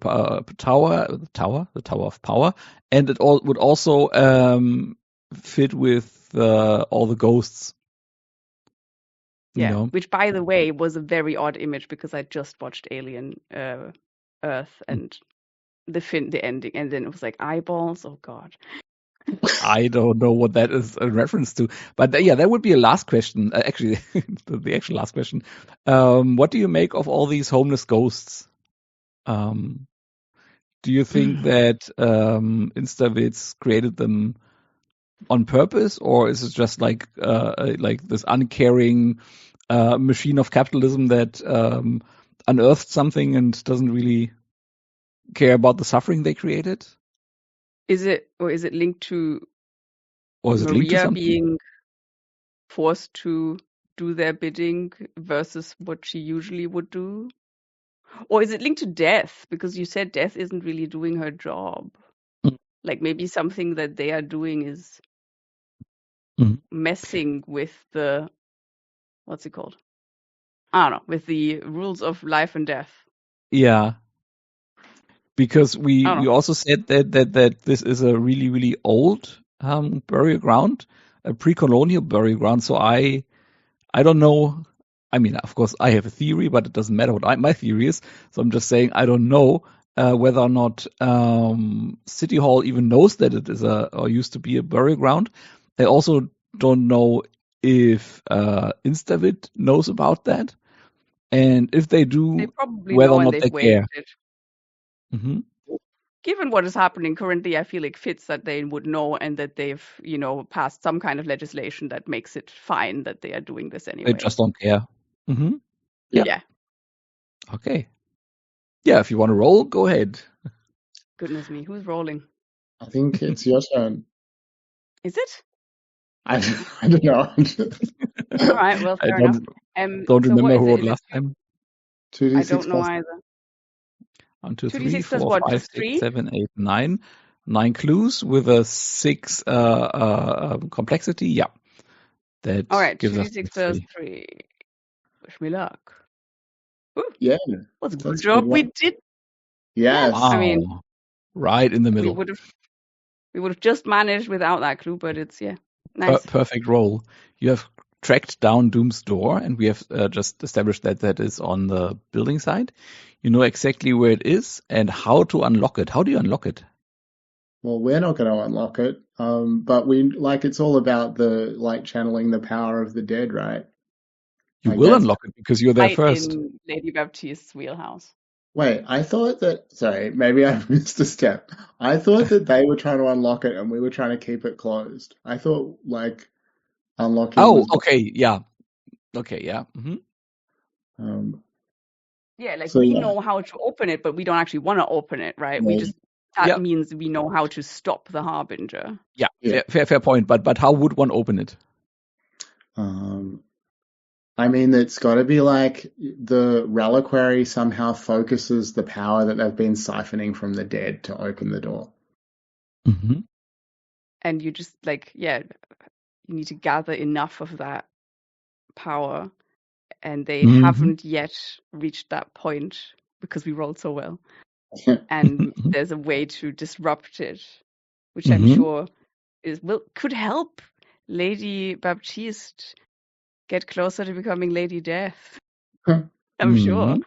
tower of power, and it would also fit with all the ghosts. Yeah, which, by the way, was a very odd image because I just watched Alien Earth and the ending, and then it was like eyeballs. Oh God. I don't know what that is a reference to, but that would be a last question. Actually, the actual last question. What do you make of all these homeless ghosts? Do you think that Instavitz created them on purpose, or is it just like this uncaring machine of capitalism that unearthed something and doesn't really care about the suffering they created? Is it linked to Maria being forced to do their bidding versus what she usually would do? Or is it linked to death? Because you said death isn't really doing her job. Like maybe something that they are doing is messing with the, what's it called? I don't know, with the rules of life and death. Yeah. Because we also said that this is a really, really old burial ground, a pre-colonial burial ground. So I don't know. I mean, of course, I have a theory, but it doesn't matter what my theory is. So I'm just saying I don't know whether or not City Hall even knows that it is or used to be a burial ground. I also don't know if Instavit knows about that, and if they do, they probably whether know or not and they care. Given what is happening currently, I feel it fits that they would know, and that they've, passed some kind of legislation that makes it fine that they are doing this anyway. They just don't care. Yeah. Okay. Yeah, if you want to roll, go ahead. Goodness me, who's rolling? I think it's your turn. Is it? I don't know. All right, well, I fair enough. don't So what remember is who it? wrote Is it last time. 2d6 I don't know plus either. 1, 2, 3, 2d6 plus 4, what? 5, Just 6, 3? 7, 8, 9. 9 clues with a 6 complexity. Yeah, that All right, gives us 2d6 plus 3. 3. Wish me luck. Ooh, Yeah, what's a good that's a good job we one. did. Yes. I mean, Wow, right in the we middle. would have just managed without that clue, but it's nice. Perfect roll. You have tracked down Doom's door, and we have just established that that is on the building side. You know exactly where it is and how to unlock it. How do you unlock it? Well, we're not going to unlock it. But it's all about the channeling the power of the dead, right? You Like will that's unlock it because you're there Right first. in Lady Baptiste's wheelhouse. Wait, I thought that, sorry, maybe I missed a step. I thought that they were trying to unlock it and we were trying to keep it closed. I thought unlocking Oh, was, okay, yeah. Okay, yeah. Mm-hmm. um, Yeah, so we yeah, know how to open it, but we don't actually want to open it, right? We well, just that Yeah, means we know how to stop the Harbinger. yeah. yeah. Fair point. But how would one open it? Um, I mean, it's got to be like the reliquary somehow focuses the power that they've been siphoning from the dead to open the door. Mm-hmm. And you just you need to gather enough of that power, and they Mm-hmm. haven't yet reached that point because we rolled so well. And there's a way to disrupt it, which I'm Mm-hmm. sure could help Lady Baptiste get closer to becoming Lady Death. I'm sure, Mm-hmm.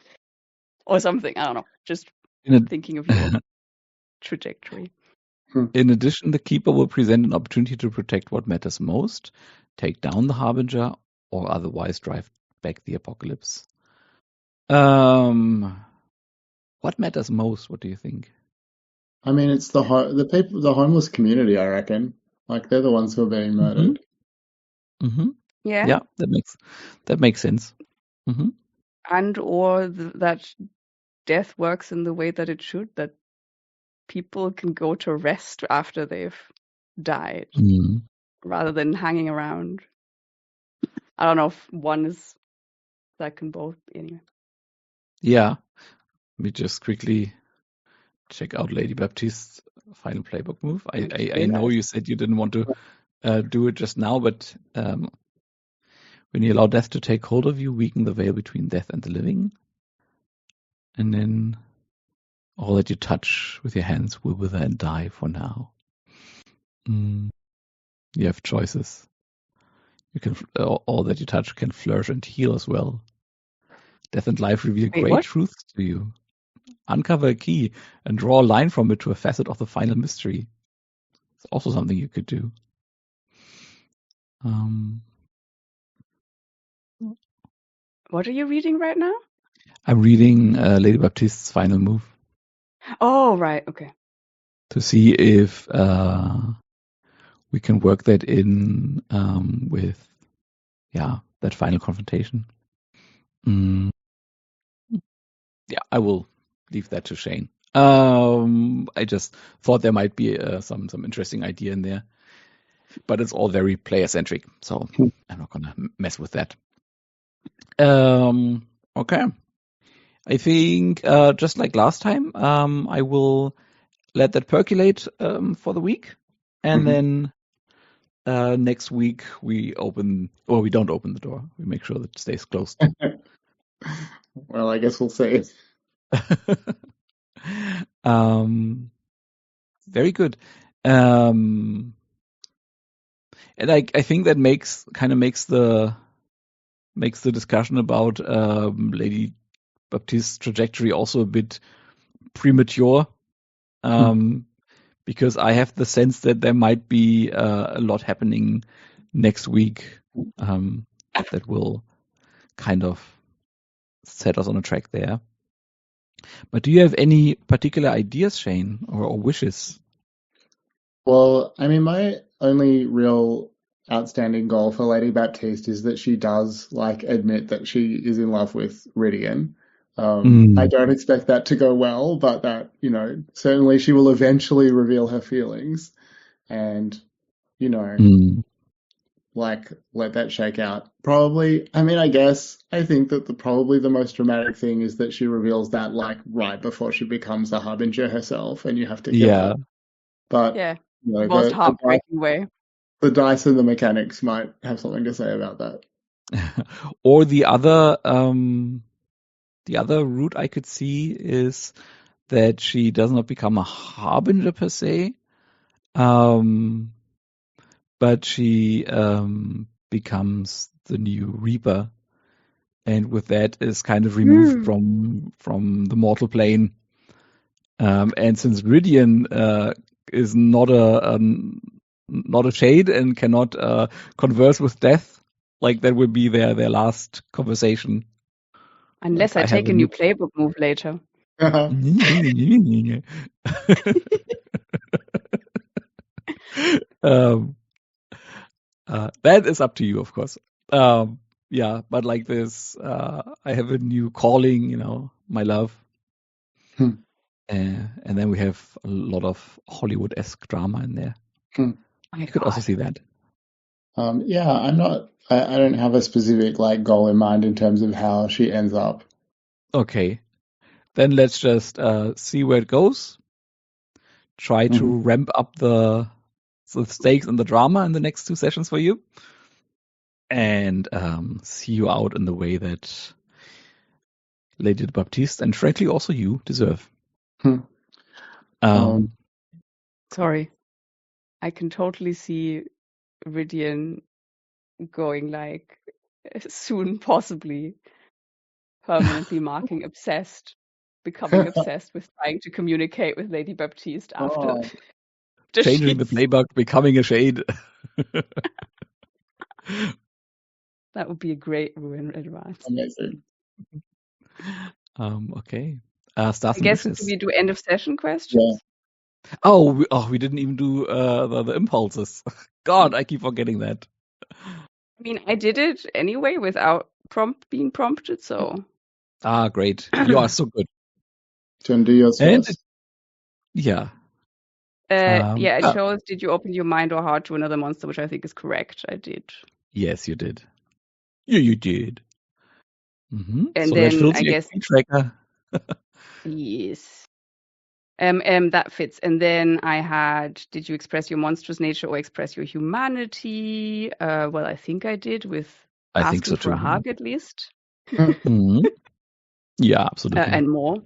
or something. I don't know. Just In, thinking of your trajectory. in addition, the Keeper will present an opportunity to protect what matters most, take down the Harbinger, or otherwise drive back the apocalypse. What matters most? What do you think? I mean, it's the people, the homeless community, I reckon. Like they're the ones who are being Mm-hmm. murdered. Mm-hmm. Yeah, Yeah, that makes sense. Mm-hmm. and or that death works in the way that it should. That people can go to rest after they've died, Mm-hmm. rather than hanging around. I don't know if one is that can both be anyway. Yeah, let me just quickly check out Lady Baptiste's final playbook move. I know you said you didn't want to do it just now, but when you allow death to take hold of you, weaken the veil between death and the living. And then all that you touch with your hands will wither and die for now. You have choices. You can all that you touch can flourish and heal as well. Death and life reveal great truths to you. Uncover a key and draw a line from it to a facet of the final mystery. It's also something you could do. What are you reading right now? I'm reading Lady Baptiste's final move. Oh, right. Okay. To see if we can work that in with, that final confrontation. Yeah, I will leave that to Shane. I just thought there might be some interesting idea in there, but it's all very player centric, so I'm not gonna mess with that. Okay. I think just like last time, I will let that percolate for the week, and then next week we don't open the door. We make sure that it stays closed. Well, I guess we'll see. Very good. And I think that makes the discussion about Lady Baptiste's trajectory also a bit premature, because I have the sense that there might be a lot happening next week that will kind of set us on a track there. But do you have any particular ideas, Shane, or wishes? Well, I mean, my only real outstanding goal for Lady Baptiste is that she does admit that she is in love with Rydian. I don't expect that to go well, but that, certainly she will eventually reveal her feelings and, let that shake out. Probably, I think that probably the most dramatic thing is that she reveals that right before she becomes a harbinger herself and you have to kill her. But, yeah, the most heartbreaking way. The dice and the mechanics might have something to say about that. Or the other route I could see is that she does not become a harbinger per se, but she becomes the new Reaper, and with that is kind of removed from the mortal plane. And since Ridian is not a shade and cannot converse with death, like that would be their last conversation. Unless I take a new playbook move later. That is up to you, of course. Yeah, but like this, I have a new calling, my love. And then we have a lot of Hollywood-esque drama in there. I could also see that. Yeah, I don't have a specific goal in mind in terms of how she ends up. Okay. Then let's just see where it goes. Try to ramp up the stakes and the drama in the next 2 sessions for you. And see you out in the way that Lady Baptiste and frankly also you deserve. Sorry. I can totally see Ridian going soon, possibly permanently marking obsessed, becoming obsessed with trying to communicate with Lady Baptiste after changing the playbook, becoming a shade. That would be a great ruin advance. Amazing. Okay. I guess do we do end of session questions? Yeah. We didn't even do the impulses. God, I keep forgetting that. I mean, I did it anyway without being prompted, so. Great. You are so good. Do you want to do yours first? Yeah. It shows, did you open your mind or heart to another monster, which I think is correct. I did. Yes, you did. Yeah, you did. Mm-hmm. And so then I guess tracker. Yes. That fits. And then I had, did you express your monstrous nature or express your humanity? Well, I think I did with asking for a hug at least. Yeah, absolutely. And more.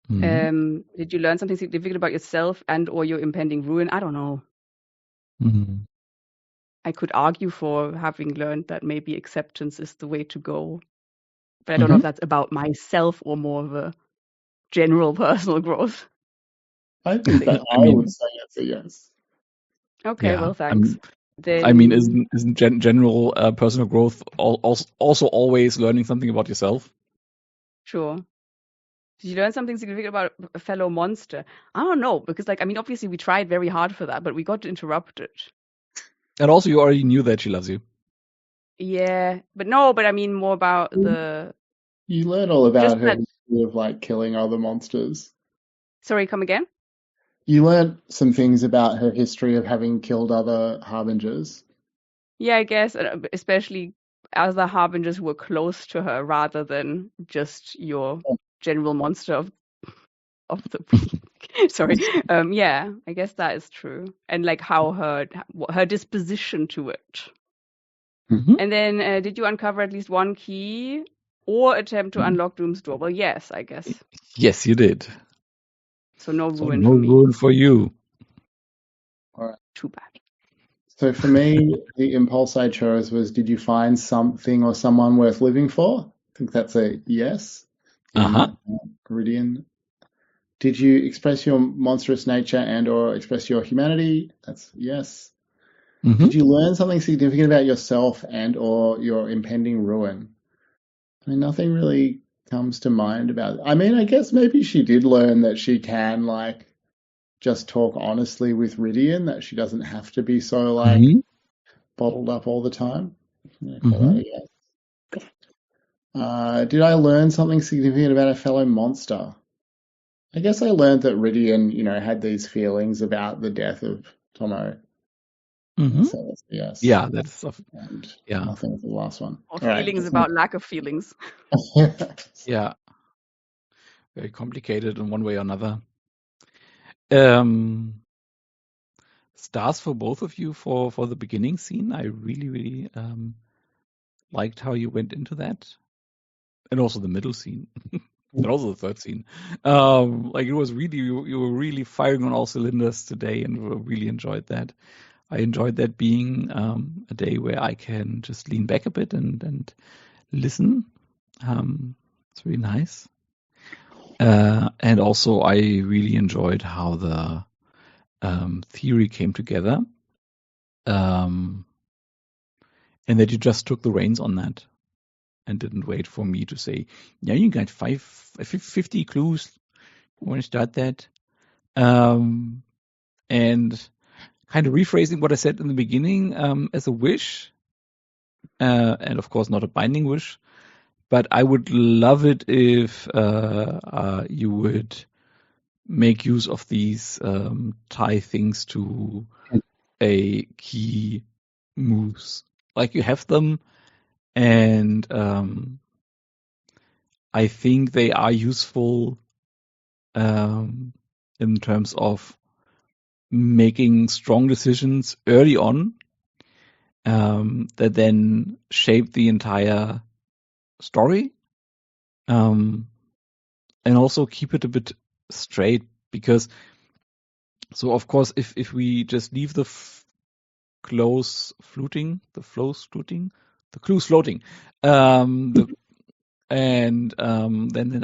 Did you learn something significant about yourself and or your impending ruin? I don't know. I could argue for having learned that maybe acceptance is the way to go. But I don't know if that's about myself or more of a general personal growth. I think that I would say it's a yes. Okay, well, thanks. Isn't general personal growth also always learning something about yourself? Sure. Did you learn something significant about a fellow monster? I don't know, because obviously we tried very hard for that, but we got interrupted. And also you already knew that she loves you. Yeah, but I mean more about the... You learn all about her history of killing other monsters. Sorry, come again? You learned some things about her history of having killed other harbingers. Yeah, I guess, especially other harbingers who were close to her rather than just your general monster of the week. Sorry. Yeah, I guess that is true. And how her disposition to it. And then did you uncover at least one key or attempt to unlock Doom's door? Well, yes, I guess. Yes, you did. So no ruin for me. No ruin for you. All right. Too bad. So for me, the impulse I chose was, did you find something or someone worth living for? I think that's a yes. Ridian. Did you express your monstrous nature and or express your humanity? That's yes. Did you learn something significant about yourself and or your impending ruin? I mean, nothing really comes to mind about it. I mean, I guess maybe she did learn that she can just talk honestly with Ridian, that she doesn't have to be so bottled up all the time. Did I learn something significant about a fellow monster? I guess I learned that Rydian, had these feelings about the death of Tomo. Mm-hmm. So that's a yes. Yeah, that's And yeah. nothing for the last one. Or All right, feelings just about lack of feelings. Yeah. Very complicated in one way or another. Stars for both of you for the beginning scene. I really liked how you went into that, and also the middle scene, and also the third scene. Like it was really you were really firing on all cylinders today, and really enjoyed that. I enjoyed that being a day where I can just lean back a bit and listen. It's really nice. And also, I really enjoyed how the theory came together, and that you just took the reins on that and didn't wait for me to say, yeah, you got 50 clues. You want to start that? And kind of rephrasing what I said in the beginning as a wish, and of course not a binding wish, but I would love it if you would make use of these tie things to a key moves. Like you have them, and I think they are useful in terms of making strong decisions early on that then shape the entire story, and also keep it a bit straight, because so of course if we just leave the clues floating, then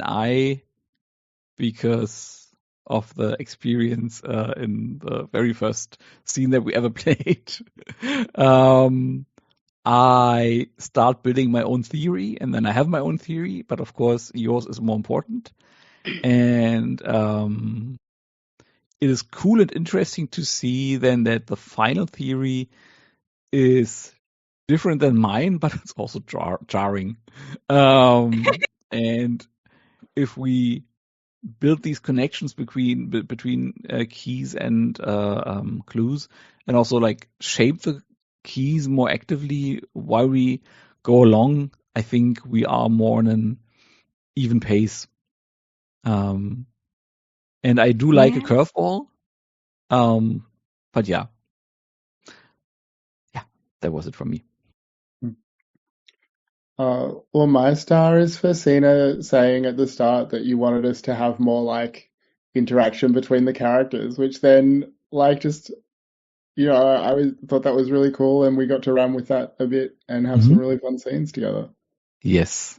I, because of the experience in the very first scene that we ever played, I start building my own theory, and then I have my own theory, but of course yours is more important. And it is cool and interesting to see then that the final theory is different than mine, but it's also jarring. And if we build these connections between keys and clues, and also like shape the keys more actively while we go along, I think we are more on an even pace. And I do like a curveball. But yeah, that was it from me. Well, my star is for Sina saying at the start that you wanted us to have more like interaction between the characters, which then just I thought that was really cool, and we got to run with that a bit and have some really fun scenes together. Yes.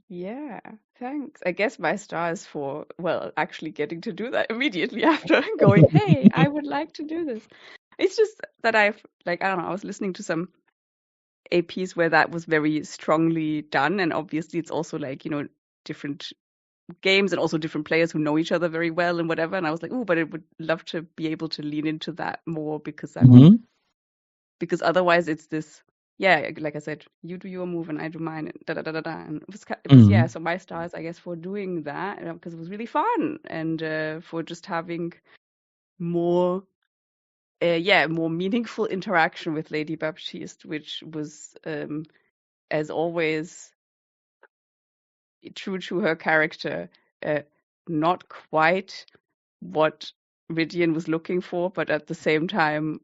Yeah, thanks. I guess my star is for, well, actually getting to do that immediately after going, hey, I would like to do this. It's just that I don't know, I was listening to some APs where that was very strongly done, and obviously it's also different games and also different players who know each other very well and whatever, and I was like, oh, but I would love to be able to lean into that more, because because otherwise it's this, like I said, you do your move and I do mine, and da da da da da, and it was yeah. So my stars, I guess, for doing that, because it was really fun, and for just having more more meaningful interaction with Lady Baptiste, which was as always true to her character, not quite what Rydian was looking for, but at the same time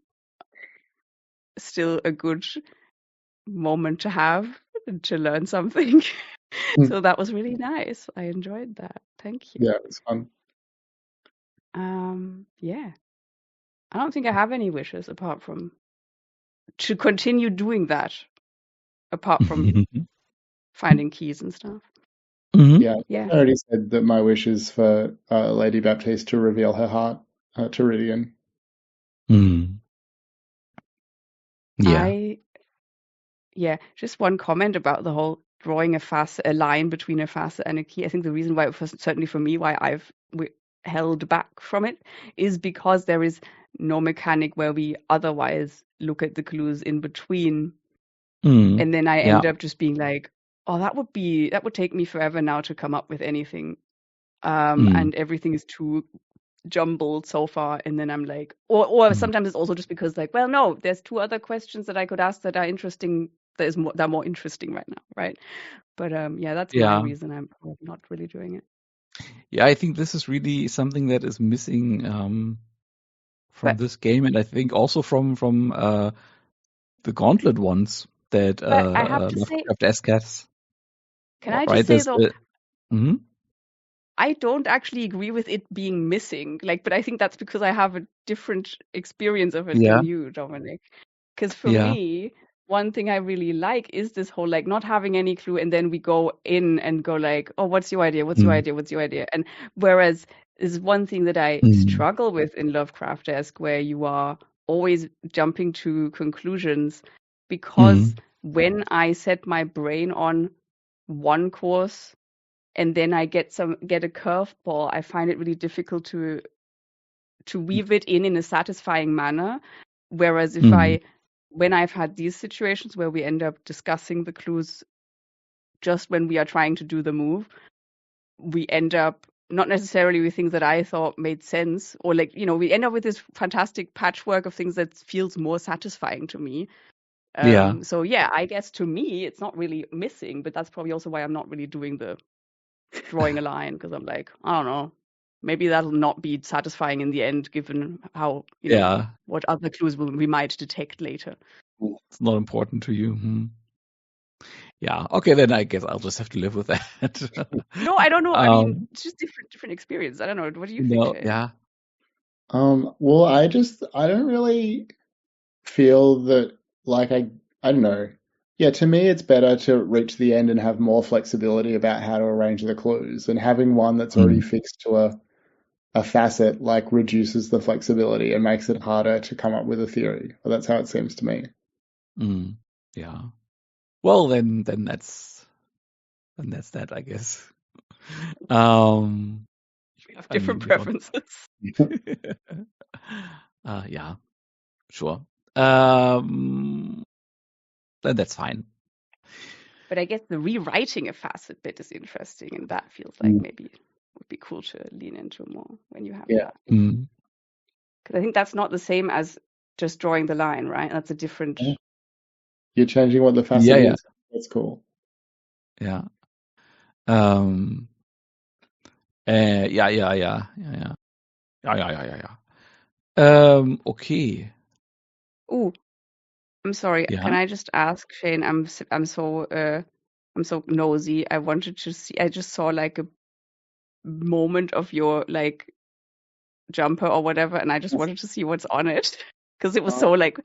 still a good moment to have to learn something. So that was really nice. I enjoyed that. Thank you. Yeah, it was fun. Yeah. I don't think I have any wishes apart from to continue doing that, apart from finding keys and stuff. Yeah, I already said that my wish is for Lady Baptiste to reveal her heart to Rydian. Yeah. Just one comment about the whole drawing a line between a facet and a key. I think the reason why, certainly for me, why I've held back from it is because there is no mechanic where we otherwise look at the clues in between, and then I end up just being like, oh, that would take me forever now to come up with anything. And everything is too jumbled so far, and then I'm like, or sometimes it's also just because like, well, no, there's 2 other questions that I could ask that are interesting, that are more interesting right now, right? But yeah, that's my reason I'm probably not really doing it. Yeah, I think this is really something that is missing from this game, and I think also from the Gauntlet ones that I have to say, Lovecraft SCAS. can I Right? just say though, Mhm. I don't actually agree with it being missing. Like, but I think that's because I have a different experience of it Yeah. than you, Dominic. Because for Yeah. me, one thing I really like is this whole like not having any clue, and then we go in and go like, oh, what's your idea? What's your idea? What's your idea? And whereas is one thing that I struggle with in Lovecraft-esque, where you are always jumping to conclusions, because when I set my brain on one course and then I get a curveball, I find it really difficult to weave it in a satisfying manner. Whereas if when I've had these situations where we end up discussing the clues just when we are trying to do the move, we end up not necessarily with things that I thought made sense, or like, we end up with this fantastic patchwork of things that feels more satisfying to me. So yeah, I guess to me it's not really missing, but that's probably also why I'm not really doing the drawing a line, because I'm like, I don't know, maybe that'll not be satisfying in the end, given how what other clues we might detect later. It's not important to you. Yeah. Okay, then I guess I'll just have to live with that. No, I don't know. I mean, it's just different experience. I don't know. What do you think, Shane? Yeah. Well, I don't really feel that, like, I don't know. Yeah, to me, it's better to reach the end and have more flexibility about how to arrange the clues, and having one that's already fixed to a facet like reduces the flexibility and makes it harder to come up with a theory. Well, that's how it seems to me. Yeah. Well, then that's that, I guess. We have different preferences. Yeah, sure. Then that's fine. But I guess the rewriting a facet bit is interesting, and that feels like maybe it would be cool to lean into more when you have that. Because I think that's not the same as just drawing the line, right? That's a different. You're changing what the facet is. That's cool. Yeah. Yeah. Okay. Oh, I'm sorry. Yeah. Can I just ask, Shane? I'm so nosy. I wanted to see. I just saw like a moment of your like jumper or whatever, and I just wanted to see what's on it because it was so like.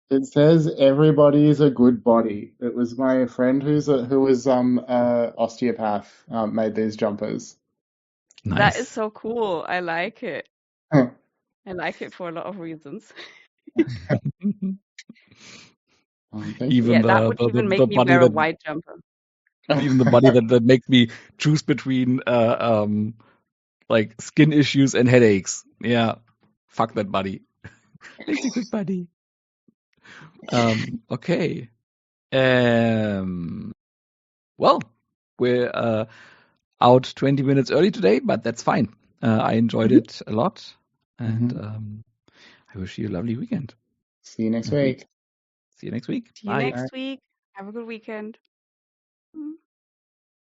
It says everybody is a good body. It was my friend who was osteopath made these jumpers. Nice. That is so cool. I like it. I like it for a lot of reasons. Even that would even make me wear a white jumper. Even the body that makes me choose between like skin issues and headaches. Yeah, fuck that buddy. It's a good buddy. Okay. Well, we're out 20 minutes early today, but that's fine. I enjoyed it a lot, and I wish you a lovely weekend. See you next week. See you next week. See you next week. Have a good weekend.